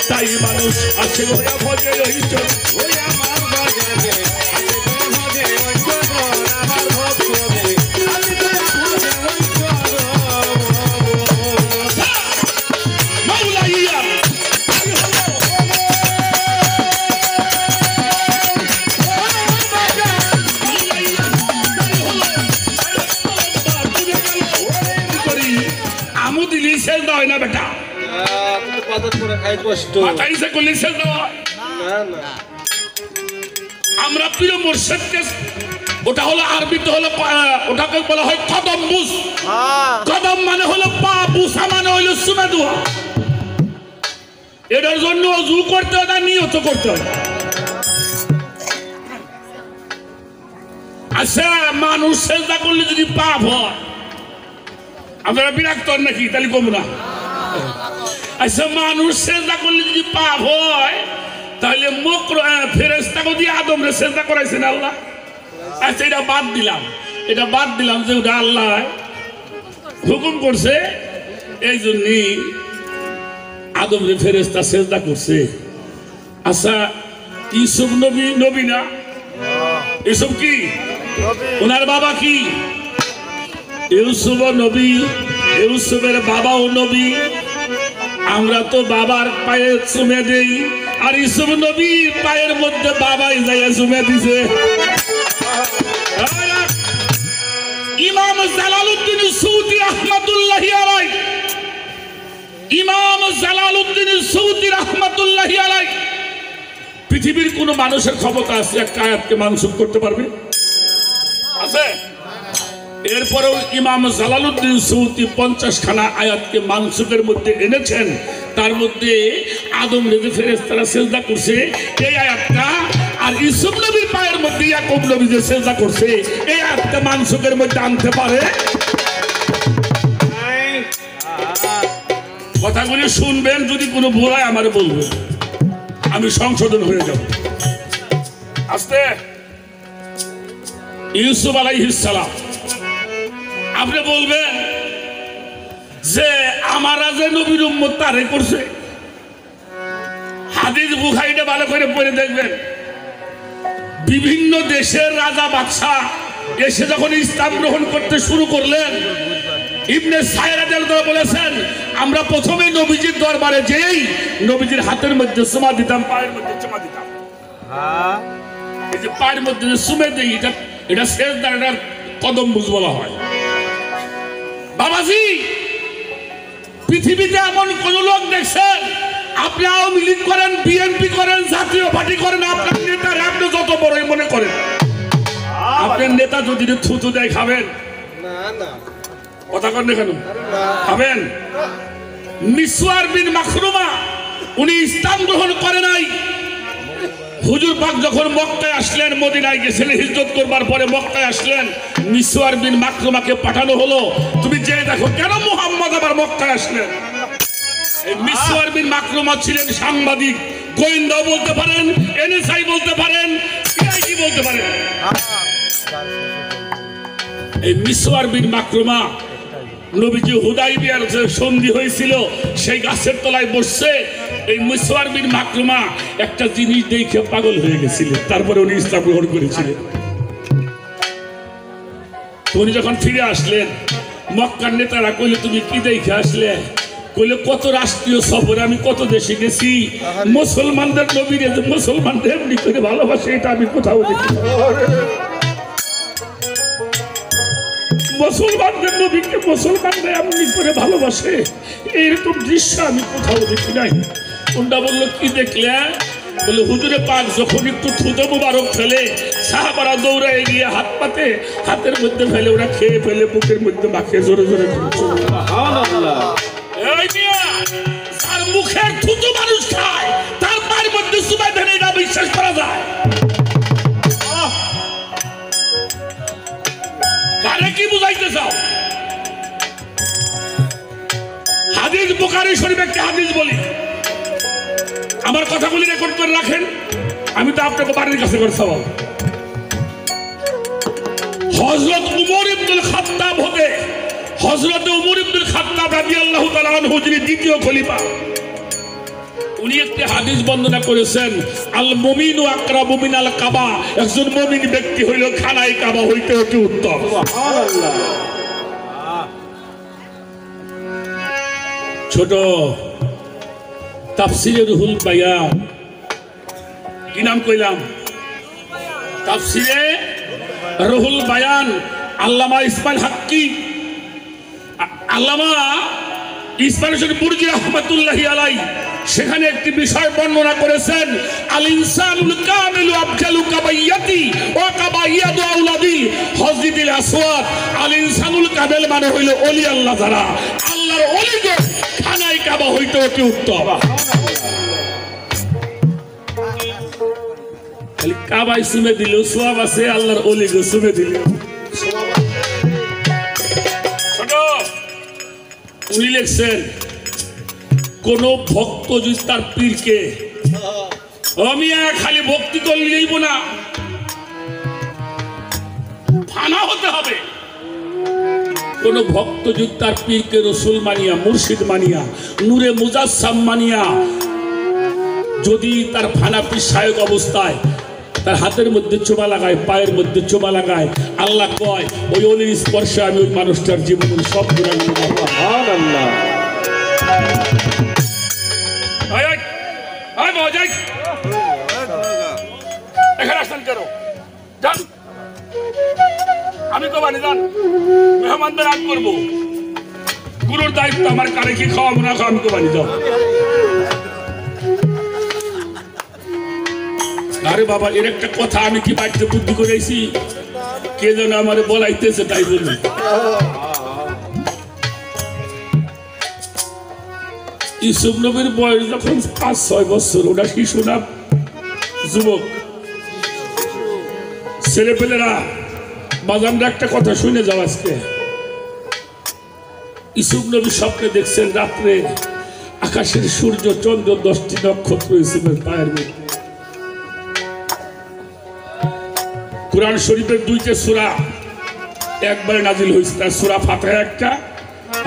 তাই মানুষ আছে হইয়া ভজে ওই চল ওই আমার বাজারে আমু দিলি সেল দাও না বেটা, আমরা প্রিয় মুর্শিদকে, ওটা হলো আরবিতে হলো ওটাকে বলা হয় কদম বুস। কদম মানে হলো পা, বুসা মানে হলো সুমে দোয়া। এটার জন্য অজু করতে হয় না, নিয়ত করতে হয়। আচ্ছা, মানুষ সেজদা করলে যদি পাপ হয়, আপনারা বিরক্ত হন নাকি? তাহলে কম না। আচ্ছা, মানুষ সেজদা করলে যদি পাপ হয়, তাহলে ফেরেশতাকে দিয়ে আদমরে সেজদা করাইছেন আল্লাহ। আচ্ছা, এটা বাদ দিলাম, এটা বাদ দিলাম যে ওটা আল্লাহ হুকুম করছে, এই জন্যই আদমরে ফেরেশতা সেজদা করছে। আচ্ছা, ইউসুফ নবী, নবী না? ইউসুফ কি? ওনার বাবা কি? ইউসুফ নবী, ইউসুফের বাবাও নবী। আমরা তো বাবার পায়ে চুমে দেই, আর ইউসুফ নবীর পায়ের মধ্যে বাবাই যাইয়া চুমে দিছে। ইমাম জালালউদ্দিন সৌদি রাহমাতুল্লাহি আলাইহি, ইমাম জালালউদ্দিন সৌদি রাহমাতুল্লাহি আলাইহি, পৃথিবীর কোন মানুষের ক্ষমতা আছে একটা আয়াতকে মানসুখ করতে পারবে? আছে? এরপরেও ইমাম জালালউদ্দিন সৌদি 50 খানা আয়াতকে মানসুখের মধ্যে এনেছেন। তার মধ্যে আদম নবী ফেরেশতারা সিজদা করছে এই আয়াতটা, আর ইউসুফ নবীর পায়ের মধ্যে ইয়াকুব নবী যে সিজদা করছে এই আয়াতটা মানসুখের মধ্যে আনতে পারে? কথাগুলি শুনবেন, যদি কোনো ভুল হয় আমারে বলবেন, আমি সংশোধন হয়ে যাব। আস্তে ইউসুফ আলাইহিস সালাম। আপনি বলবেন যে আমারা যে নবীর উম্মত তারে করছে। হাদিস বুখারীতে ভালো করে পড়ে দেখবেন, বিভিন্ন দেশের রাজা বাদশাহ এসে যখন ইসলাম গ্রহণ করতে শুরু করলেন, ইবনে সায়রা রাদিয়াল্লাহু বলেছেন আমরা প্রথমে নবীজির দরবারে যেই নবীজির হাতের মধ্যে চুমা দিতাম, পায়ের মধ্যে চুমা দিতাম। এই যে পায়ের মধ্যে চুমে দেই, এটা সেজদার, এটা কদম বুঝ বলা হয়। বাবাজি, পৃথিবীতে এমন কোন লোক দেখছেন, আপনি আওয়ামী লীগ করেন, বিএনপি করেন, জাতীয় পার্টি করেন, আপনার নেতার আপনি যত বড়ই মনে করেন, আপনার নেতা যদি থুতু দেয় খাবেন? কথা কন কেন খাবেন? মিসওয়ার বিন মাখরুমা উনি ইসলাম গ্রহণ করে নাই। হুজুর পাক যখন মক্কায় আসলেন, মদিনায় গেছিলেন হিজরত করবার পরে মক্কায় আসলেন, মিসওয়ার বিন মাখরুমাকে পাঠানো হলো, তুমি জেনে দেখো কেন মুহাম্মদ আবার মক্কায় আসলেন। এই মিসওয়ার বিন মাখরুমা ছিলেন সাংবাদিক, গোয়েন্দাও বলতে পারেন, এনএসআই বলতে পারেন, সিআইডি বলতে পারেন। এই মিসওয়ার বিন মাখরুমা নবীজি হুদাইবিয়ার যে সন্ধি হয়েছিল সেই গাছের তলায় বসছে। এই মিসওয়ার বিন মাখরুমা একটা জিনিস দেখে পাগল হয়ে গেছিলেন, তারপরে উনি ইসলাম গ্রহণ করেছিলেন। উনি যখন ফিরে আসলেন, মক্কার নেতারা কইলে তুমি কি দেখে আসলে? কইলে কত রাষ্ট্রীয় সফরে আমি কত দেশে গেছি, মুসলমানদের নবীর মুসলমানদের এমনি করে ভালোবাসে এটা আমি কোথাও দেখি। মুসলমানদের নবীকে মুসলমানরা এমনি করে ভালোবাসে এইরকম দৃশ্য আমি কোথাও দেখি নাই। কোনটা বললো কি দেখলে? বলে হুজুরে পাক যখন একটু থুতো মুবারক ফেলে, সাহাবারা দৌড়ায় গিয়ে হাত পাতে, হাতের মধ্যে ফেলে, ওরা খেয়ে ফেলে বুকের মধ্যে মাখিয়ে জোরে জোরে তার মুখের থুতু মানুষ খায়, তার পায়ের মধ্যে সুবাই ধরে, এটা বিশ্বাস করা যায়? কারে কি বুঝাইতে চাও? হাদিস বুখারী শরীফ একটা হাদিস বলি, আমার কথাগুলি রেকর্ড করে রাখেন, আমি তো আপনাকে বাড়ির কাছে করে সওয়াল। হযরত উমর ইবনুল খাত্তাব হতে, হযরত উমর ইবনুল খাত্তাব রাদিয়াল্লাহু তাআলা আনহু যিনি দ্বিতীয় খলিফা, উনি একটি হাদিস বর্ণনা করেছেন, আল মুমিনু আকরাবু মিনাল কাবা, একজন মুমিন ব্যক্তি হইল খানায় কাবা হইতে অতি উত্তম। সুবহানাল্লাহ। ছোট তাফসিরে রুহুল বায়ান, কি নাম কইলাম? তাফসিরে রুহুল বায়ান, আল্লামা ইসমাইল হাক্কি, আল্লামা ইসমাইল হোসেন বুরজি রাহমাতুল্লাহি আলাইহি সেখানে একটি বিষয় বর্ণনা করেছেন, আল ইনসানুল কামিলু আফজালু কাবাইয়াতি ওয়া কাবাইয়াতু আওলাদি হযরতিল আসওয়াদ। আল ইনসানুল কামিল মানে হইল ওলি আল্লাহ, যারা আল্লাহর ওলিগণ খানায় কাবা হইতে অতি উত্তম। খালি কাবায় সুমে দিল সওয়াব আছে, আল্লাহর ওলিগণ সুমে দিল সওয়াব আছে। উনি লিখছেন, কোন ভক্ত যদি তার পীরকে আমি খালি ভক্তি করলেই না, ফানা হতে হবে। কোন ভক্ত যদি তার পীরকে রসুল মানিয়া, মুর্শিদ মানিয়া, নূরে মুজাসসাম মানিয়া যদি তার ফানা পীর শায়ক অবস্থায় তার হাতের মধ্যে চুমা লাগায়, পায়ের মধ্যে চুমা লাগায়, আল্লাহ কয় ওই অলির স্পর্শে আমি ওই মানুষটার জীবনের সব গুণাগুলো। সুবহানাল্লাহ। এখানে আসেন কেন? যান, আমি তো বানি যান, মেহমানদের আগ করবো, গুরুর দায়িত্ব আমার, কারে কি খাওয়াবো না খাওয়া আমি তো বানি যাও। আরে বাবা, এর একটা কথা আমি কি বাড়িতে বুদ্ধি করেছি, কে যেন আমার বলাইতেছে তাই বলি। ইউসুফ নবীর বয়স যখন 5-6 বছর, ওটা শিশু না যুবক, ছেলে পেলেরা বাজানরা একটা কথা শুনে যাও আজকে। ইউসুফ নবী স্বপ্নে দেখছেন রাত্রে আকাশের সূর্য চন্দ্র 10টি নক্ষত্র ইউসুফের পায়ের মধ্যে। কুরআন শরীফের দুইটা সূরা একবারে নাজিল হয়েছে, তার সূরা ফাতিহা একটা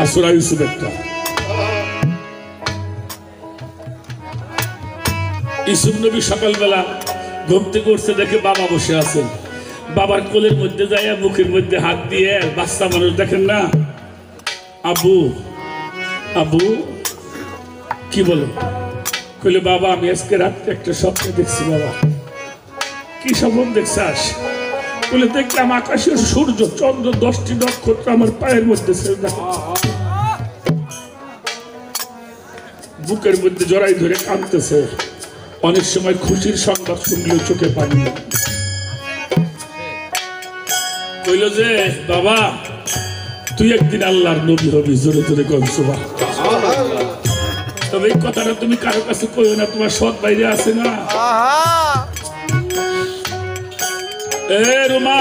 আর সূরা ইউসুফ একটা। ইউসুফ নবী সকালবেলা ঘুম থেকে উঠছে, দেখে বাবা বসে আছেন। বাবার কোলের মধ্যে যাইয়া মুখের মধ্যে হাত দিয়ে, বাচ্চা মানুষ দেখেন না, আবু আবু কি বলো? কইলে বাবা আমি আজকে রাত্রে একটা স্বপ্ন দেখছি। বাবা কি স্বপ্ন দেখছাস? বলে দেখলাম আকাশের সূর্য চন্দ্র 10টি নক্ষত্র আমার পায়ের মধ্যে বুকের মধ্যে জড়াই ধরে কাঁদতেছে। অনেক সময় খুশির সংবাদ শুনলেও চোখে পানি। কইল যে বাবা তুই একদিন আল্লাহর নবী হবি, জোরে জোরে কম সুবহানাল্লাহ। তবে এই কথাটা তুমি কারো কাছে কইও না, তোমার সৎ বাইরে আছে না। এ রুমা,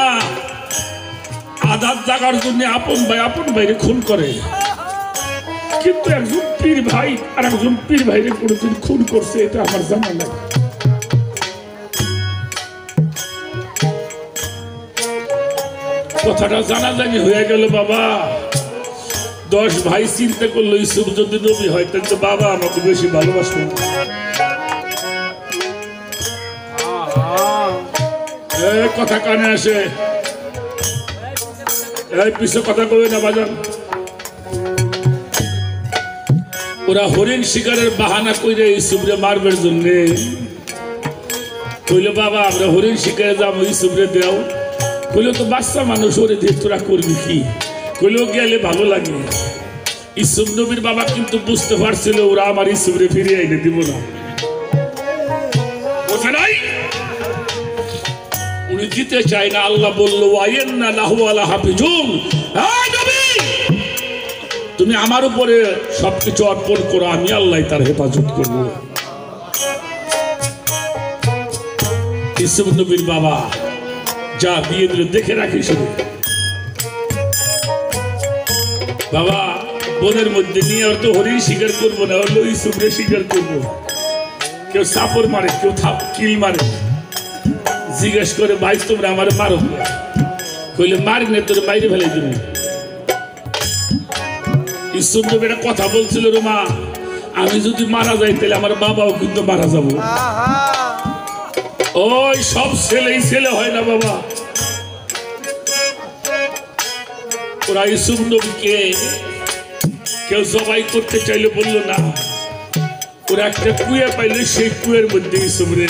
আদাত জাগার জন্য আপন ভাইরে খুন করে, কিন্তু একজন পীর ভাই আর একজন পীর ভাইরে কোনোদিন খুন করছে এটা আমার জানা নাই। কথাটা জানাজানি হয়ে গেল। বাবা 10 ভাই চিন্তা করলো ইউসুফ যদি নবী হয় তাহলে বাবা আমাকে বেশি ভালোবাসবে। কথা কানে আসে, পিছনে কথা কবে না বাজান। ওরা হরিণ শিকারের বাহানা কইরে ইউসুফরে মারবার জন্য কইল বাবা আমরা হরিণ শিকারে যাবো, ইউসুফরে দেও। কইলে তো বাচ্চা মানুষ, ওরে দিয়ে তোরা করবি কি? কইলেও গেলে ভালো লাগে। ইউসুফ নবীর বাবা কিন্তু বুঝতে পারছিল ওরা আমার ইউসুফরে ফিরিয়ে এনে দিব না। বোঝে নাই, উনি দিতে চায় না। আল্লাহ বললো ওয়াইন্না লাহু আলা হাফিজুন, তুমি আমার উপরে সবকিছু অর্পণ করো, আমি আল্লাহ তার হেফাজত করব। ইউসুফ নবীর বাবা যা দিয়ে দিল, দেখে রাখি শুধু। বাবা বনের মধ্যে নিয়ে আর তো হরিণ শিকার করবো না, হলো ইউসুফরে শিকার করবো। কেউ সাপর মারে, কেউ কিল মারে। জিজ্ঞেস করে ভাই তোমরা আমার মারো? কইলে মারি না, তোর বাইরে ফেলে দিবি। ইউসুফ নবী একটা কথা বলছিল রুমা, আমি যদি মারা যাই তাহলে আমার বাবাও কিন্তু মারা যাবো। ওই সব ছেলেই ছেলে হয় না বাবা। ওরা ইউসুফ নবীকে কেউ জবাই করতে চাইলে বললো না। ওরা একটা কুয়া পাইলে সেই কুয়ের মধ্যে ইউসুফরে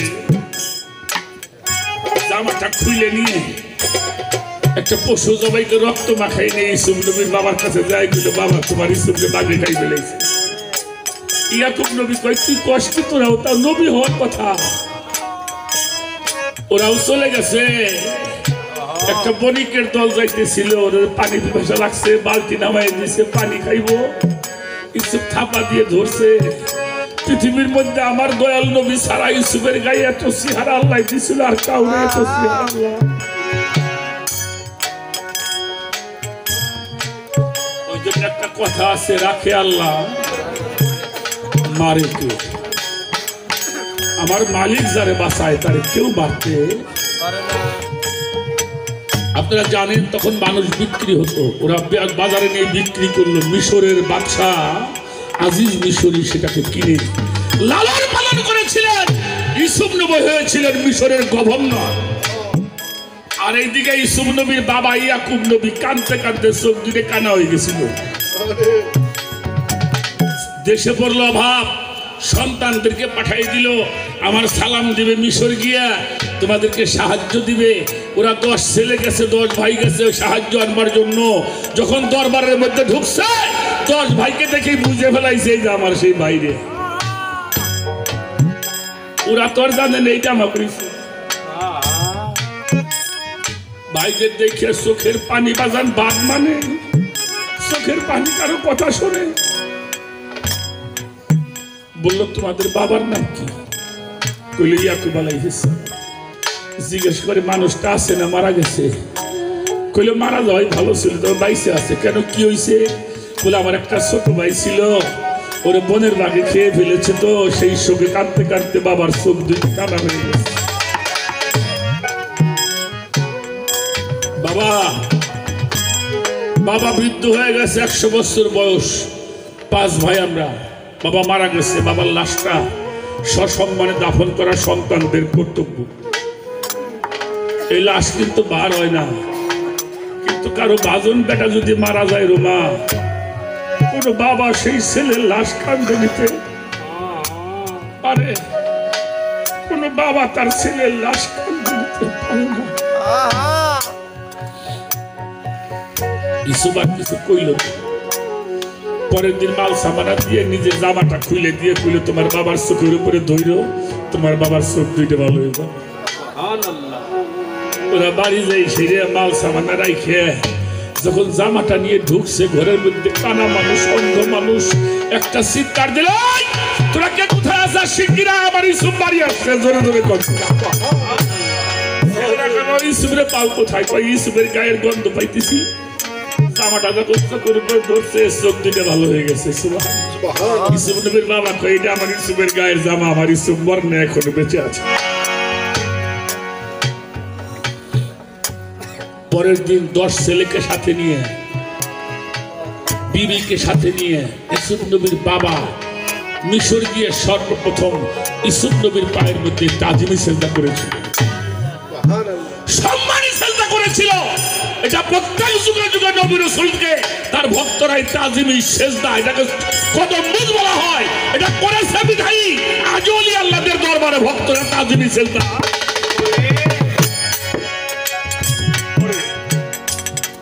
জামাটা খুলে নিয়ে একটা পশু জবাইকে রক্ত মাখাই নিয়ে ইউসুফ নবীর বাবার কাছে যায়। কিন্তু বাবা তোমার ইউসুফকে বাগে খাই ফেলেছে। ইয়াকুব নবী কয় তুই কষ্ট, তোরাও তাও নবী হওয়ার কথা। ওরাও চলে গেছে। একটা বণিকের দল যাইতেছিল, ওদের পানি পিপাসা লাগছে, বালতি নামাই দিছে, পানি খাইবো। ইউসুফ থাপা দিয়ে ধরছে। পৃথিবীর মধ্যে আমার দয়াল নবী সারা ইউসুফের গায়ে এত চেহারা আল্লাহ দিছিল, আর কাউরে এত চেহারা আল্লাহ। ওই জন্য একটা কথা আছে, রাখে আল্লাহ মারে কে। আমার মালিক যারে বাঁচায় তারে কেউ মারতে পারে না। আপনারা জানেন তখন মানুষ বিক্রি হতো, ওরা বাজারে নিয়ে বিক্রি করলো। মিশরের বাদশা আজিজ মিশরি সেটাকে কিনে লালন পালন করেছিলেন। ইউসুফ নবী হয়েছিলেন মিশরের গভর্নর। আর এইদিকে ইউসুফ নবীর বাবা ইয়াকুব নবী কাঁদতে কাঁদতে চোখ দুটো কানা হয়ে গেছিল। দেশে পড়লো অভাব, সন্তানদেরকে পাঠাই দিল, আমার সালাম দিবে মিশর গিয়া, তোমাদেরকে সাহায্য দিবে। ওরা 10 ছেলে গেছে, 10 ভাই গেছে সাহায্য আনবার জন্য। যখন দরবারের মধ্যে ঢুকছে 10 ভাইকে দেখে বুঝে ফেলাইছে যে আমার সেই ভাইরে। ওরা তোর জানেন এইটা আমার ভাইদের দেখে চোখের পানি বাজান বাদ, মানে চোখের পানি কারো কথা শোনে। বললো তোমাদের বাবার নাম কি? কইলে ইয়াকুব আলাইহিস সালাম। জিজ্ঞেস করে মানুষটা আছে না মারা গেছে? কইলে মারা যাওয়াই ভালো ছিল, তো বাইসে আছে। কেন কি হয়েছে? বলে আমার একটা ছোট ভাই ছিল, ওরে বনের বাগে খেয়ে ফেলেছে, তো সেই শোকে কাঁদতে কাঁদতে বাবার চোখ দুই কানা হয়ে গেছে। বাবা বাবা বৃদ্ধ হয়ে গেছে, 100 বছর বয়স, 5 ভাই আমরা। বাবা মারা গেছে, বাবার লাশটা সসম্মানে দাফন করা সন্তানদের কর্তব্য। এই লাশ কিন্তু বার হয় না, কিন্তু কারো বাজন বেটা যদি মারা যায় রোমা, কোন বাবা সেই ছেলের লাশ কাঁদে নিতে পারে? কোন বাবা তার ছেলের লাশ কাঁদে নিতে পারে না। ইসুবা কিছু কইল না। পরের দিন মাল সামানা দিয়ে নিজের জামাটা খুলে দিয়ে কইলে, তোমার বাবার চোখের উপরে ধইর, তোমার বাবার চোখ দুইটা ভালো হয়ে যাবে। ওরা বাড়ি যাই সেরে মাল সামানা রাইখে যখন জামাটা নিয়ে ঢুকছে ঘরের মধ্যে, কানা মানুষ, অন্ধ মানুষ, একটা চিৎকার দিল, তোরা কে কোথায় আসা? শিগগিরা আমার ইসুব বাড়ি আসছে, জোরে জোরে কথা। ইসুবের পাল কোথায়? ইসুবের গায়ের গন্ধ পাইতেছি। জামাটা যখন চোখের উপরে ধরছে, চোখ দুইটা ভালো হয়ে গেছে। ইসুব নবীর বাবা কয়, এটা আমার ইসুবের গায়ের জামা, আমার ইসুব মরনে এখনো বেঁচে আছে। পরের দিন 10 ছেলেকে সাথে নিয়ে, বিবিকে সাথে নিয়ে ইসুব নবীর বাবা মিশর গিয়ে সর্বপ্রথম ইসুব নবীর পায়ের মধ্যে তাজিমি সেজদা করেছিল, সম্মানী সেজদা করেছিল। এটা প্রত্যেক যুগে যুগে নবী রাসূলকে তার ভক্তরাই তাজিমি সেজদা, এটাকে কদম বুঝ বলা হয়। এটা করেছে বিধায়ী আজও ওলি আল্লাহদের দরবারে ভক্তরা তাজিমি সেজদা।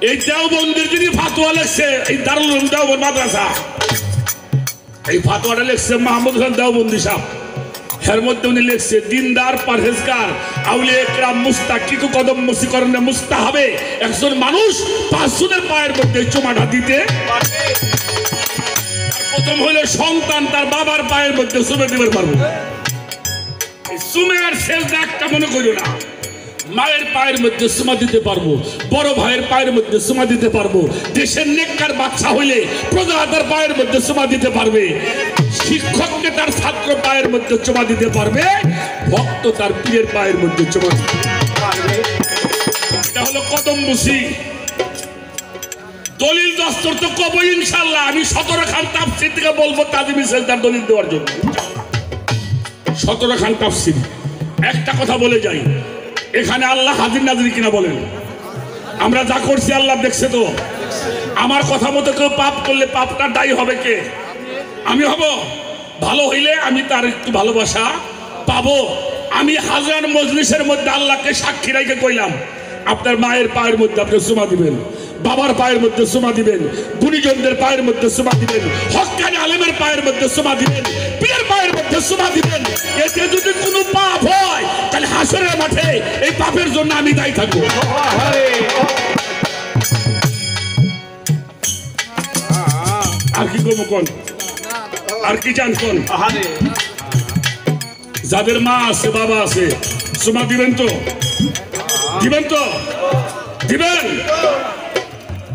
এই দেওবন্দির যিনি ফাতোয়া লেখছে, এই দারুল উলুম দেওবন্দ মাদ্রাসা, এই ফাতোয়াটা লেখছে মাহমুদ খান দেওবন্দি সাহেব। এর মধ্যে উনি লেখছে, দিনদার পরহেজগার আউলিয়া ইকরাম মুস্তাকিকু কদম মুসিকরণে মুস্তাহাবে একজন মানুষ 5 জনের পায়ের মধ্যে চুমাটা দিতে পারবে। প্রথম হলো সন্তান তার বাবার পায়ের মধ্যে চুমে দিতে পারবে। এই চুমে আর সেজদা একটা মনে করিও না। মায়ের পায়ের মধ্যে চুমা দিতে পারবো, বড় ভাইয়ের পায়ের মধ্যে চুমা দিতে পারবো, দেশের নেককার বাচ্চা হইলে প্রজা তার পায়ের মধ্যে চুমা দিতে পারবে, শিক্ষককে তার ছাত্র পায়ের মধ্যে চুমা দিতে পারবে, ভক্ত তার পীরের পায়ের মধ্যে চুমা দিতে পারবে। এটা হলো কদম বুসি। দলিল দস্তর তো কবো ইনশাআল্লাহ। আমি 17 খান তাফসীর থেকে বলবো তাজিমি সেজদার দলিল দেওয়ার জন্য। 17 খান তাফসীর। একটা কথা বলে যাই, এখানে আল্লাহ হাজির নাজির কিনা বলেন? আমরা যা করছি আল্লাহ দেখছে তো। আমার কথা মতো কেউ পাপ করলে পাপটা দায়ী হবে কে? আমি হব। ভালো হইলে আমি তার একটু ভালোবাসা পাবো। আমি হাজার মজলিসের মধ্যে আল্লাহকে সাক্ষী রেখে কইলাম, আপনার মায়ের পায়ের মধ্যে আপনি চুমা দিবেন, বাবার পায়ের মধ্যে চুমা দিবেন, গুণীজনদের পায়ের মধ্যে চুমা দিবেন, হক্কানি আলেমের পায়ের মধ্যে চুমা দিবেন, পীরের পায়ের মধ্যে চুমা দিবেন। এতে যদি কোনো পাপ হয় তাহলে হাসরের মাঠে এই পাপের জন্য আমি দায়ী থাকবো। আর কি করবো কোন? আর কি চান কোন? যাদের মা আছে, বাবা আছে, চুমা দিবেন তো? দিবেন তো? দিবেন।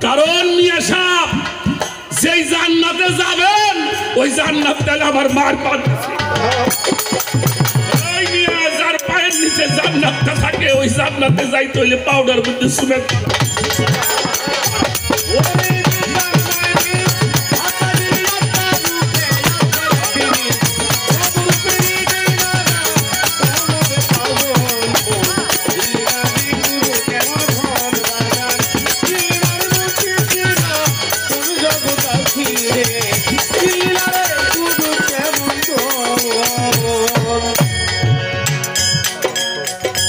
কারণ মিয়া সাহেব, যেই জান্নাতে যাবেন ওই জান্নাত তাহলে আমার মার পাচ্ছে। ওই মিয়া যার পায়ের নিচে জান্নাতটা থাকে, ওই জান্নাতে যাইতে হইলে পাউডার মধ্যে সুমেট।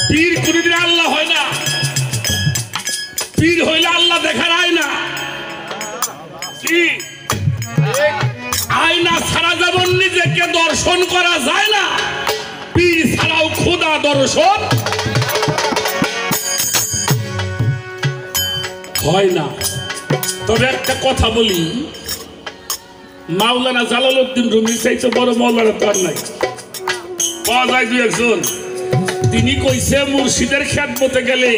পীর কোনদিন আল্লাহ হয় না। পীর হইলে আল্লাহ দেখার আয়না। কি আয়না ছাড়া যেমন নিজেকে দর্শন করা যায় না, পীর ছাড়াও খোদা দর্শন হয় না। তবে একটা কথা বলি, মাওলানা জালালউদ্দিন রুমির চাইতে বড় মাওলানা তো আর নাই। পাওয়া যায় 2-1 জন। তিনি কইছে, মুর্শিদের খেদমতে গেলে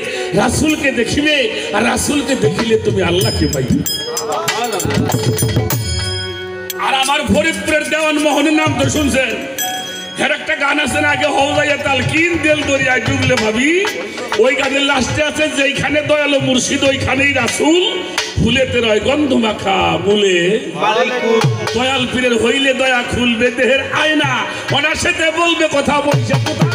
রাসূলকে দেখিবে, আর রাসূলকে দেখিলে তুমি আল্লাহকে পাইবে। আর আমার ফরিদপুরের দেওয়ান মোহনের নাম তো শুনছেন। এর একটা গান আছে না, আগে হওয়াইয়া তাল কিন দেল দরিয়ায় ডুবলে ভাবি, ওই গানের লাস্টে আছে যেইখানে দয়ালু মুর্শিদ ওইখানেই রাসূল, ফুলেতে রয় গন্ধ মাখা মূলে দয়াল পীরের হইলে দয়া খুলবে দেহের আয়না, ওনার সাথে বলবে কথা বলছে কথা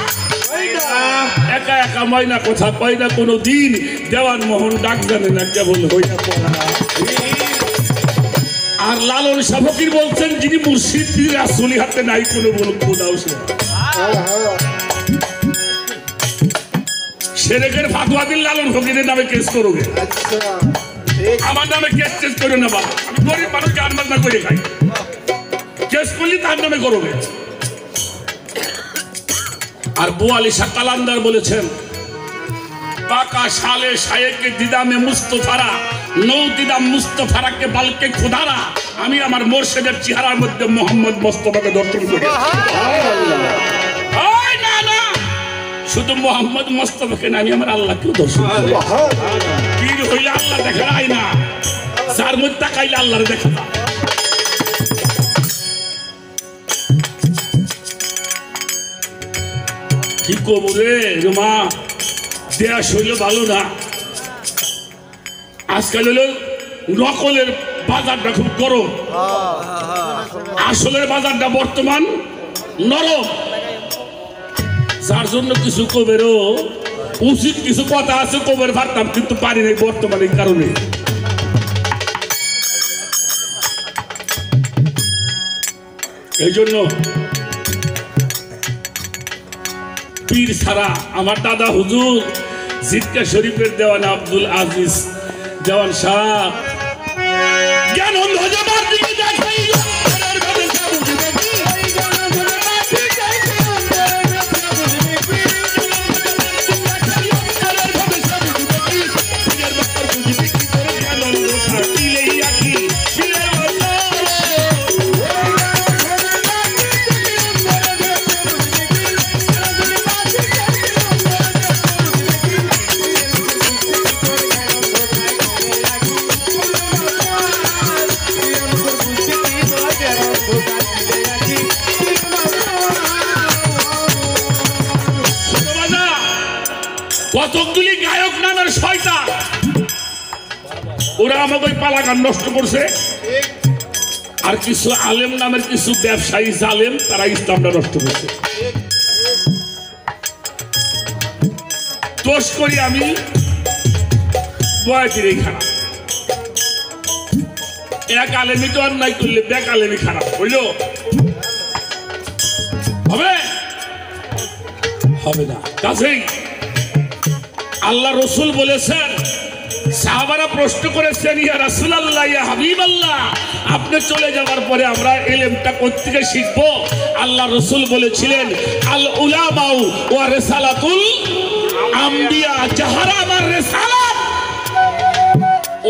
একা একা ময়না কথা কয় না কোনো দিন, দেওয়ান মোহন ডাক জানে না কেবল হইয়া পড়া। আর লালন শাহ ফকির বলছেন যিনি মুর্শিদ রাসূলি হাতে নাই কোনো বলুক খোদাও সেরেকের ফাতুয়া দিন লালন ফকিরের নামে কেস করবে, আমার নামে কেস টেস করে না বাবা, আমি গরিব মানুষ গান বাজনা করে খাই, কেস করলি তার নামে করবে। আর বোয়ালি শাহ কালান্দার বলেছেন পাকা শালে শায়েকে দিদামে মুস্তফারা নৌ দিদাম মুস্তফারাকে বালকে খোদারা, আমি আমার মোর্শেদের চেহারার মধ্যে মোহাম্মদ মোস্তফাকে দর্শন করি। না না, শুধু মোহাম্মদ মোস্তফাকে না, আমি আমার আল্লাহকেও দর্শন করি। পীর হইলে আল্লাহ দেখা যায় না, যার মধ্যে তাকাইলে আল্লাহর দেখা যায়। কি করবো রে মা, দেয়া শরীর ভালো না। আজকাল হলো নকলের বাজারটা খুব গরম, আসলের বাজারটা বর্তমান নরম, যার জন্য কিছু কবেরও উচিত কিছু কথা আছে কবের ভাবতাম, কিন্তু পারি নাই বর্তমানে কারণে। এই জন্য পীর ছাড়া আমার দাদা হুজুর জিদকা শরীফের দেওয়ান আব্দুল আজিজ দেওয়ান শাহ জ্ঞান অন্ধ যাবার দিকে দেখাই কতগুলি গায়ক নামের শয়তান, ওরা আমাকে ওই পালা গান নষ্ট করছে, আর কিছু আলেম নামের কিছু ব্যবসায়ী জালেম তারা ইসলামটা নষ্ট করছে। দোষ করি আমি বয়াতিরই খারাপ, এক আলেমি তো অন্যায় করলে ব্যাক আলেমি খারাপ হইল, হবে হবে না। কাছেই আল্লাহ রসুল বলেছেন, সাহাবারা প্রশ্ন করেছেন ইয়া রাসূলুল্লাহ ইয়া হাবিবাল্লাহ, আপনি চলে যাওয়ার পরে আমরা ইলমটা কোত্থেকে শিখবো? আল্লাহ রসুল বলেছিলেন আল উলামাউ ওয়া রিসালাতুল আম্বিয়া, যাহারা আমার রিসালাত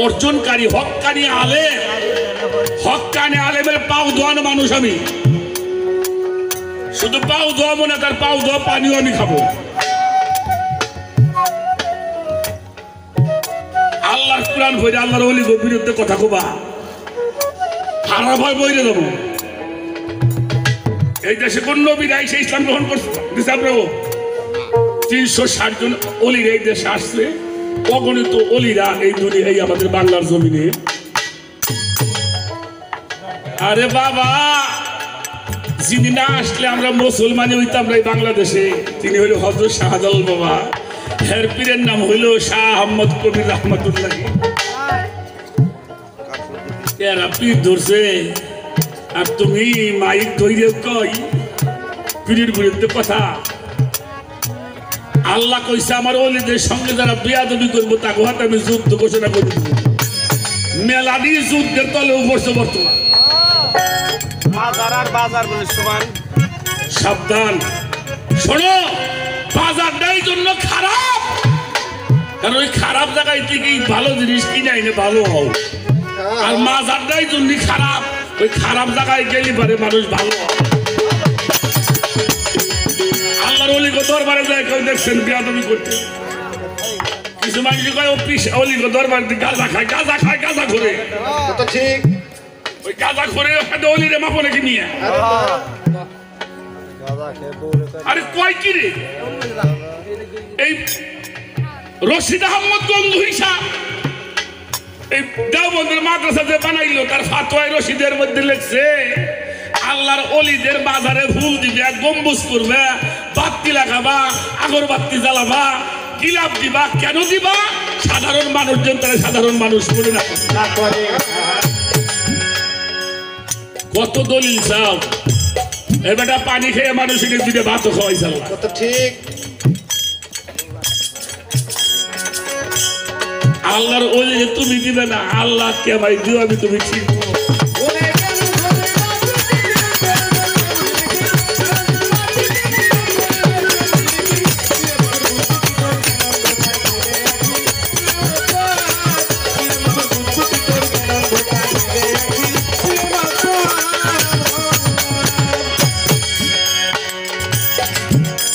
অর্জনকারী হক্কানি আলেম, হক্কানি আলেমের পাও ধোয়ানো মানুষ আমি, শুধু পাও ধোয়াবো না, তার পাও ধোয়া পানিও আমি খাবো। আল্লাহর কুরআন বইরে আল্লাহর ওলির বিরুদ্ধে কথা কবা, হারা ভয় বইরে দেবো। এই দেশে কোন নবী নাই সে ইসলাম গ্রহণ করছে? 360 জন অলির এই দেশে আসছে, অগণিত অলিরা এই দুনিয়া এই আমাদের বাংলার জমিনে। আরে বাবা, যিনি না আসলে আমরা মুসলমানই হইতাম না এই বাংলাদেশে, তিনি হইল হযরত শাহজালাল বাবা, হের পীরের নাম হইল শাহ আহমদ কবির রহমতুল্লাহ। এরা পীর ধরছে আর তুমি মাইক ধরে কই পীরের বিরুদ্ধে কথা। আল্লাহ কইছে আমার ওলিদের সঙ্গে যারা বেয়াদবি করবো তাকে হাতে আমি যুদ্ধ ঘোষণা করে দিব। মেলানি যুদ্ধের তলে উপরছে বর্তমান। সাবধান, শোনো, বাজারটাই জন্য খারাপ, কারণ ওই খারাপ জায়গায় থেকে ভালো জিনিস কিনে আইনে ভালো হও, আর মাজারটাই জন্য খারাপ, ওই খারাপ জায়গায় গেলে পারে মানুষ ভালো হয়। আল্লাহর ওলি দরবারে যায় কেউ দেখছেন বেয়াদবি করতে, কিছু মানুষ কয় অফিস ওলি দরবার গাঁজা খায়, গাঁজা খায়, গাঁজা ঘুরে, ঠিক ওই গাঁজা ঘুরে ওলিরে মাপনে কি নিয়ে আরে কয় কি রে এই রশিদ আহমদ গঙ্গুহি সাহেব এই দেওবন্দের মাদ্রাসা যে বানাইলো তার ফাতোয়ায় রশিদের মধ্যে লিখছে আল্লাহর ওলিদের বাজারে ফুল দিবে গম্বুজ করবে বাতি লাগাবা আগরবাতি জ্বালাবা গিলাপ দিবা কেন দিবা সাধারণ মানুষজন তারা সাধারণ মানুষ বলে না কত দলিল চাও এবারটা পানি খেয়ে মানুষকে দিলে ভাতও খাওয়াই চাল কত ঠিক আল্লাহর ওলি তুমি দিবে না আল্লাহ কে ভাই দিও আমি তুমি ঠিক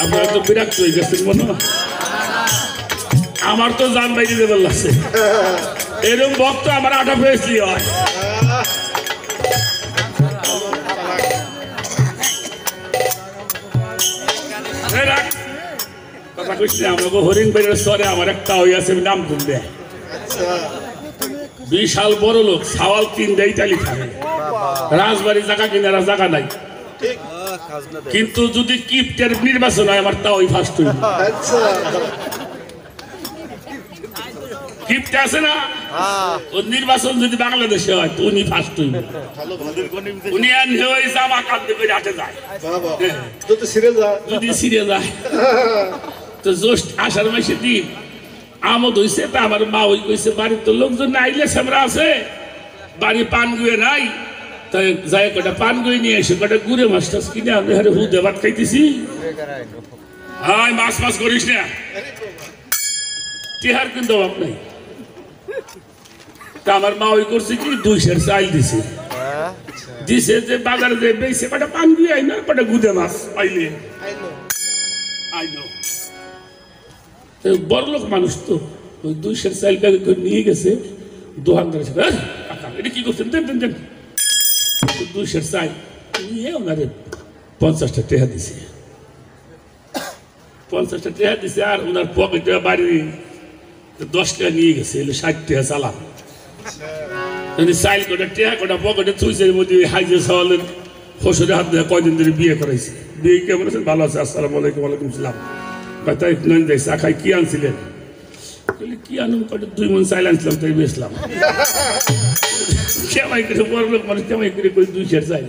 আপনারা তো বিরক্ত হয়ে গেছেন মনে আমার তো জান বাইরে দেবার লাগছে এরকম ভক্ত আমার 8 পেয়েছি হয় কথা কইছি আমাকে হরিণ বাইরের স্তরে আমার একটা হয়ে আছে নাম তুলবে বিশাল বড় লোক সাওয়াল 3 দেয় ইটালি খাবে রাজবাড়ি জায়গা কিনারা জায়গা নাই কিন্তু যদি কিপ্টের নির্বাচন হয় আমার তাও ফার্স্ট হইল কিপ্টে আছে না ও নির্বাচন যদি বাংলাদেশে হয় তো উনি ফার্স্ট হইল উনি আর হয়ে জামা কাঁদতে করে হাটে যায় যদি সিরে যায় তো জোস্ট আষাঢ় মাসে দিন আমদ হইছে তা আমার মা ওই কইছে বাড়ির তো লোকজন না আইলে সেমরা আছে বাড়ি পান গুয়ে নাই তাই যাই কটা পান গুয়ে নিয়ে এসে কটা গুড়ে মাছ টাছ কিনে আমি হারে হুদে ভাত খাইতেছি হাই মাছ মাছ করিস না টিহার কিন্তু অভাব নাই তা আমার মা ওই করছে কি 200 চাল দিছে দিছে যে বাজারে যে বেইছে কটা পান গুয়ে আই না কটা গুদে মাছ আইলে আইলো বড় লোক মানুষ তো ওই 200 চাল প্যাকেট করে নিয়ে গেছে দোকানদার কাকা এটা কি করছেন দেন দেন দেন 200 চাল নিয়ে ওনারে 50টা টাকা দিছে 50টা টাকা দিছে আর ওনার পকেটে বাড়ি 10 টাকা নিয়ে গেছে 60 টাকা চালান চাইল কটা টাকা কটা পকেটে থুইছে মধ্যে হাইজে সওয়ালের ফসলে হাত দিয়ে কয়দিন ধরে বিয়ে করাইছে বিয়ে কেমন আছেন ভালো আছে আসসালামু আলাইকুম ওয়ালাইকুম সালাম তাই নন যাই চা খাই কি আনছিলেন কি আনুন কটা 2 মণ চাইল আনছিলাম তাই বেচলাম কেমাই করে বড় লোক মানুষ কেমাই করে কই 200 চাইল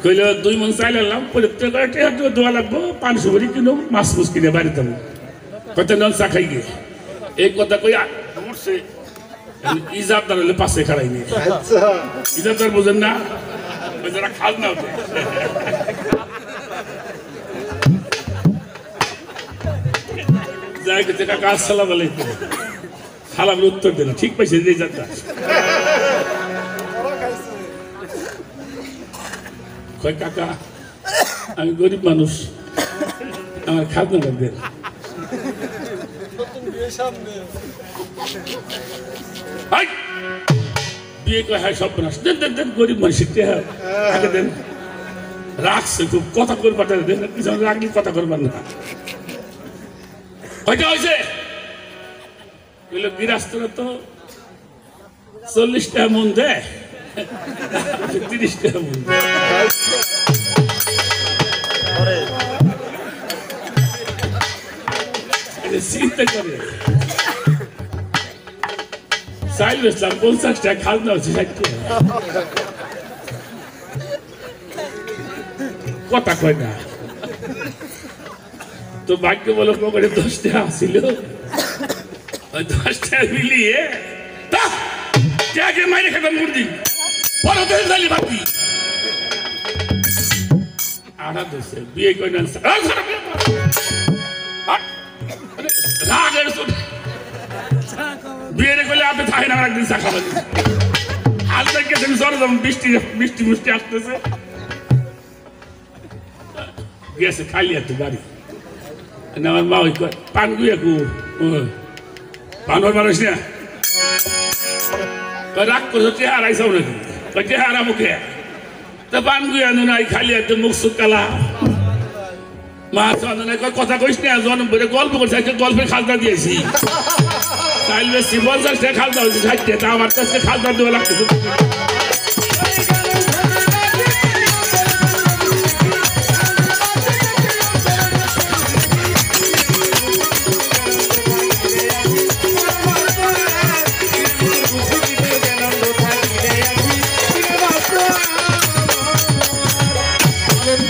কইলে 2 মণ চাইল আনলাম প্রত্যেক টাকা দেওয়া লাগবো 500 করে কিনো মাছ মুছ কিনে বাড়িতে কত নন চা খাই গিয়ে এই কথা কই উঠছে ইজাবদার হলে পাশে খাড়াই নিয়ে ইজাবদার বোঝেন না ওই যারা খাল না ওঠে যাই করছে কাকা আসসালাম আলাইকুম সালামের উত্তর দিল ঠিক পাইছে যে যাত্রা কয় কাকা আমি গরিব মানুষ আমার খাজনা দেন বিয়ে কয় হ্যাঁ সব নাশ দেন দেন দেন গরিব মানুষের আগে দেন রাখছে খুব কথা করবার দেন পিছনে রাখলে কথা করবার না কয়টা হয়েছে গিরাস্তরা তো 40 টাকা মন দেয় 30 টাকা মন চিন্তা করে চাইল বেচলাম 50 টাকা খাজনা হচ্ছে 60 টাকা কথা কয় না তো ভাগ্য বলো পকেটে 10 টাকা আসছিল 10 টাকা মিলিয়ে মাইরে খেতাম মুরগি বড় তেল ডালি বাকি আড়া দেশে বিয়ে করে না বিয়ে করলে আপনি থাকে না একদিন চা খাবেন হাল থেকে বৃষ্টি বৃষ্টি বৃষ্টি আসতেছে গেছে খালি একটু গাড়ি আমার মা ওই পান গুয়ে পানোর মানুষ না রাগ করছো চেহারাইছাও নাকি চেহারা মুখে তো পান গুয়ে আনো নাই খালি একটু মুখ সুকালা মা চন্দনে কথা কইস না জন্ম করে গল্প করছে একটা গল্পের খাজনা দিয়েছি চাইলে 50 টাকা খাজনা হয়েছে 60 টাকা আমার কাছে খাজনা দেওয়া লাগতেছে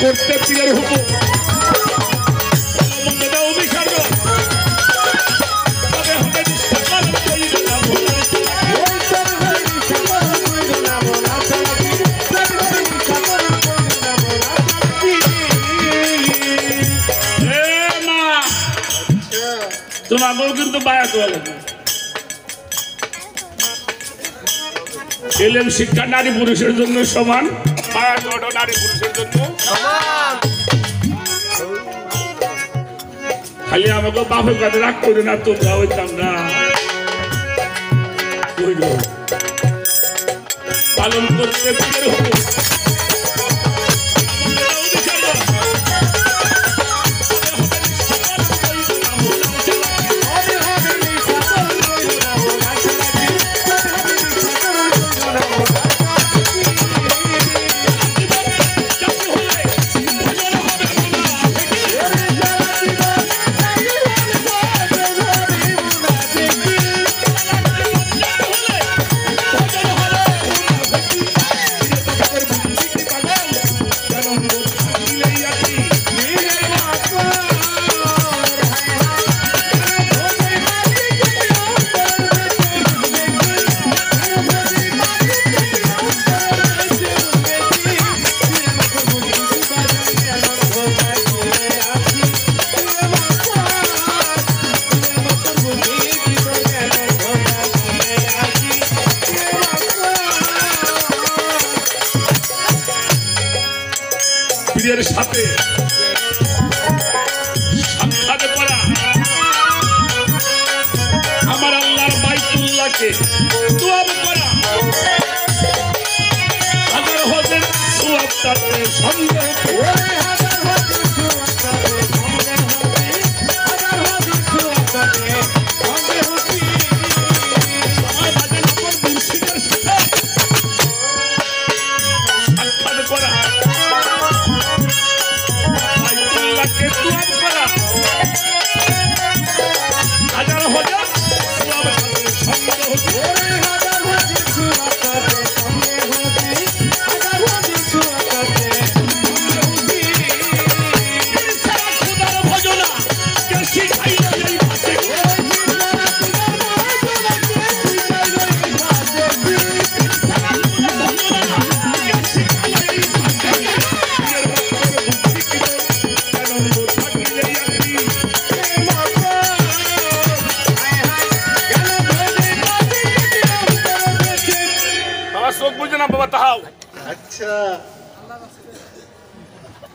করতে পীরের হুকুম তোমাকেও কিন্তু বায়াত হওয়া লাগবে এলেম শিক্ষা নারী পুরুষের জন্য সমান বায়াত হওয়াটা নারী পুরুষের জন্য খালি আমাকে বাপের কাছে রাগ করে না তোমরা হইতাম না পালন করতে পীরের হুকুম পীরের সাথে সাক্ষাৎ করা আমার আল্লাহর বাইতুল্লাহকে তোয়াব করা হাজার হজের সওয়াব তাতে সন্দেহ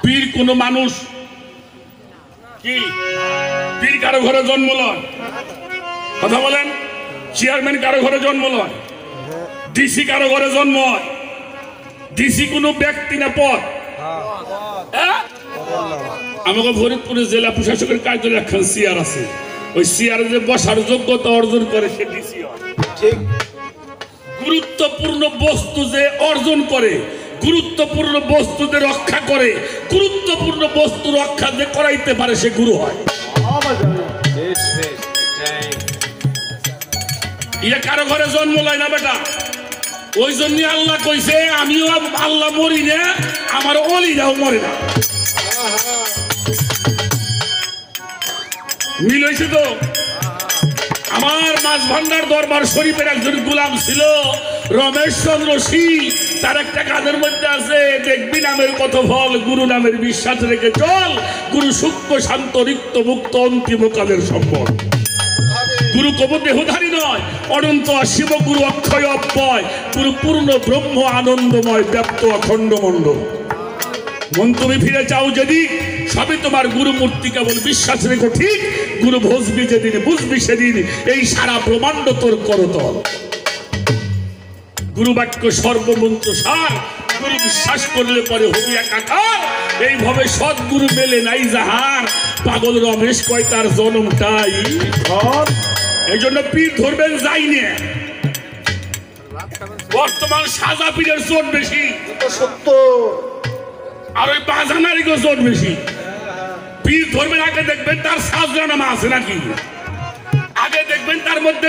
পীর কোন মানুষ কি পীর কারো ঘরে জন্ম লয় কথা বলেন চেয়ারম্যান কারো ঘরে জন্ম লয় ডিসি কারো ঘরে জন্ম হয় ডিসি কোন ব্যক্তি না পদ আমাকে ফরিদপুরের জেলা প্রশাসকের কার্যালয়ে একখান চেয়ার আছে ওই চেয়ারে যে বসার যোগ্যতা অর্জন করে সে ডিসি হয় ঠিক গুরুত্বপূর্ণ বস্তু যে অর্জন করে গুরুত্বপূর্ণ বস্তু যে রক্ষা করে গুরুত্বপূর্ণ বস্তু রক্ষা যে করাইতে পারে সে গুরু হয় ইয়ে কারো ঘরে জন্ম লয় না বেটা ওই জন্য আল্লাহ কইছে আমিও আল্লাহ মরি না আমার অলিরাও মরে না মিল হয়েছে তো আমার মাছ ভান্ডার দরবার শরীফের একজন গোলাম ছিল রমেশ চন্দ্র শীল তার একটা কাজের মধ্যে আছে দেখবি নামের কত ফল গুরু নামের বিশ্বাস রেখে চল গুরু সূক্ষ্ম শান্ত রিক্ত মুক্ত অন্তিম কালের সম্পদ গুরু কব দেহধারী নয় অনন্ত শিব গুরু অক্ষয় অব্যয় গুরু পূর্ণ ব্রহ্ম আনন্দময় ব্যাপ্ত অখণ্ড মণ্ডল মন তুমি ফিরে চাও যদি সবই তোমার গুরু মূর্তি কেবল বিশ্বাস রেখো ঠিক গুরু ভসবি যেদিন বুঝবি সেদিন এই সারা ব্রহ্মাণ্ড তোর করতল গুরু বাক্য সর্বমন্ত্র সার সদ্গুরু বিশ্বাস করলে পরে হবি একাকার। এইভাবে সদ্গুরু মেলে নাই যাহার, পাগল রমেশ কয় তার জন্মটাই। এই জন্য পীর ধরবেন যাই নে। বর্তমান সাজা পীরের জোর বেশি, সত্য। আর ওই বাজানারই জোর বেশি। পীর ধরবেন আগে দেখবেন তার সাজরা নামা আছে নাকি, আগে দেখবেন তার মধ্যে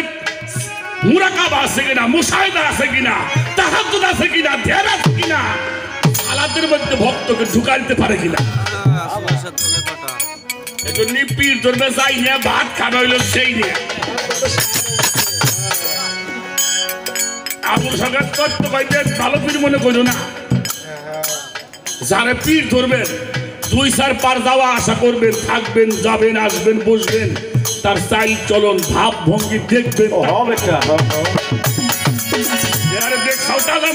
মুরাকাবা আছে কিনা, মুশাহিদা আছে কিনা, তাহাজ্জুদ আছে কিনা, ধ্যান আছে কিনা, সালাতের মধ্যে ভক্তকে ঢুকাইতে পারে কিনা। এজন্য পীর ধরবে যাই না, ভাত খাবে হইলো সেই নিয়ে। আবুল সরকার তত্ত্ব কইতে ভালো পীর মনে করো না। যারা পীর ধরবেন 2-4 পার যাওয়া আশা করবেন, থাকবেন, যাবেন, আসবেন, বসবেন, তার চাল চলন ভাব ভঙ্গি দেখবেন।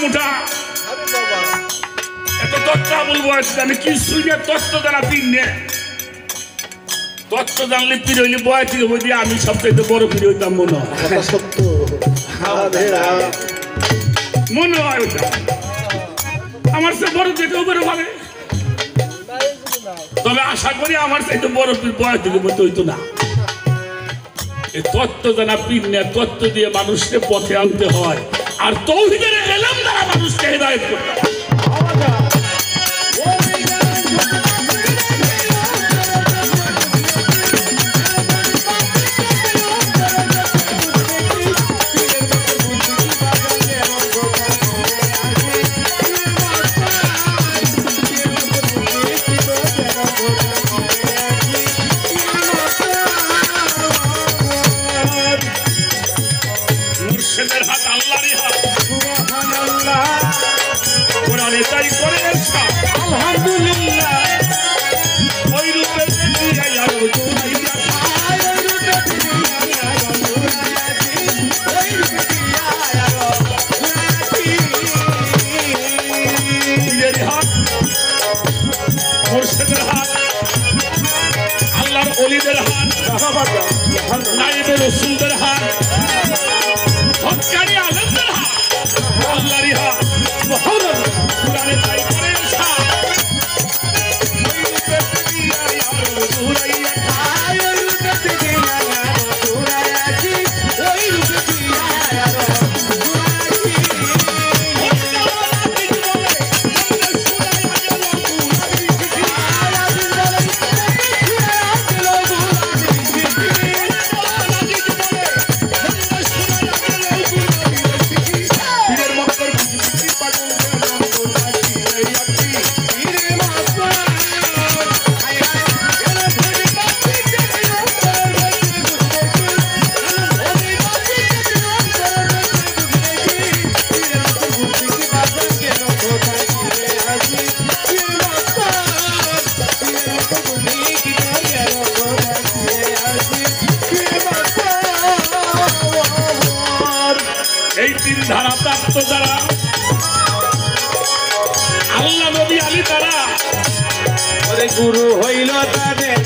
মোটা এত তত্ত্ব বলবো আমি কিছুই না, তত্ত্ব জানা পীর নে। তত্ত্ব জানলে পীর হইলে বয় থেকে বই দিয়ে আমি সবচাইতে বড় পীর হইতাম মনে হয়। সত্য। মনে হয় ওটা আমার সে বড় যেতেও বেরো ভাবে, তবে আশা করি আমার চাইতে বড় পীর বয় থেকে বইতে হইতো না। এই তত্ত্ব জানা পীর নে, তত্ত্ব দিয়ে মানুষকে পথে আনতে হয়, আর তৌহিদের এলম দ্বারা মানুষকে হেদায়েত করতে হয়। মুর্শিদের হাত আল্লাহরই হাত, কোরআনে তাই করে ইরশাদ, আলহামদুলিল্লাহ ওই রূপে দুনিয়া আর দুনিয়া মুর্শিদের হাত, আল্লাহর ওলিদের হাত, নায়েবে রাসূলদের হাত, হক্কানি আলেমদের হাত, আল্লাহরই হাত। কোরআনে তাই করে ইরশাদ, ওই রূপে দুনিয়া আর দুনিয়া এই তিন ধারা প্রাপ্ত যারা, আল্লাহ নবী আলী তারা গুরু হইল তাদের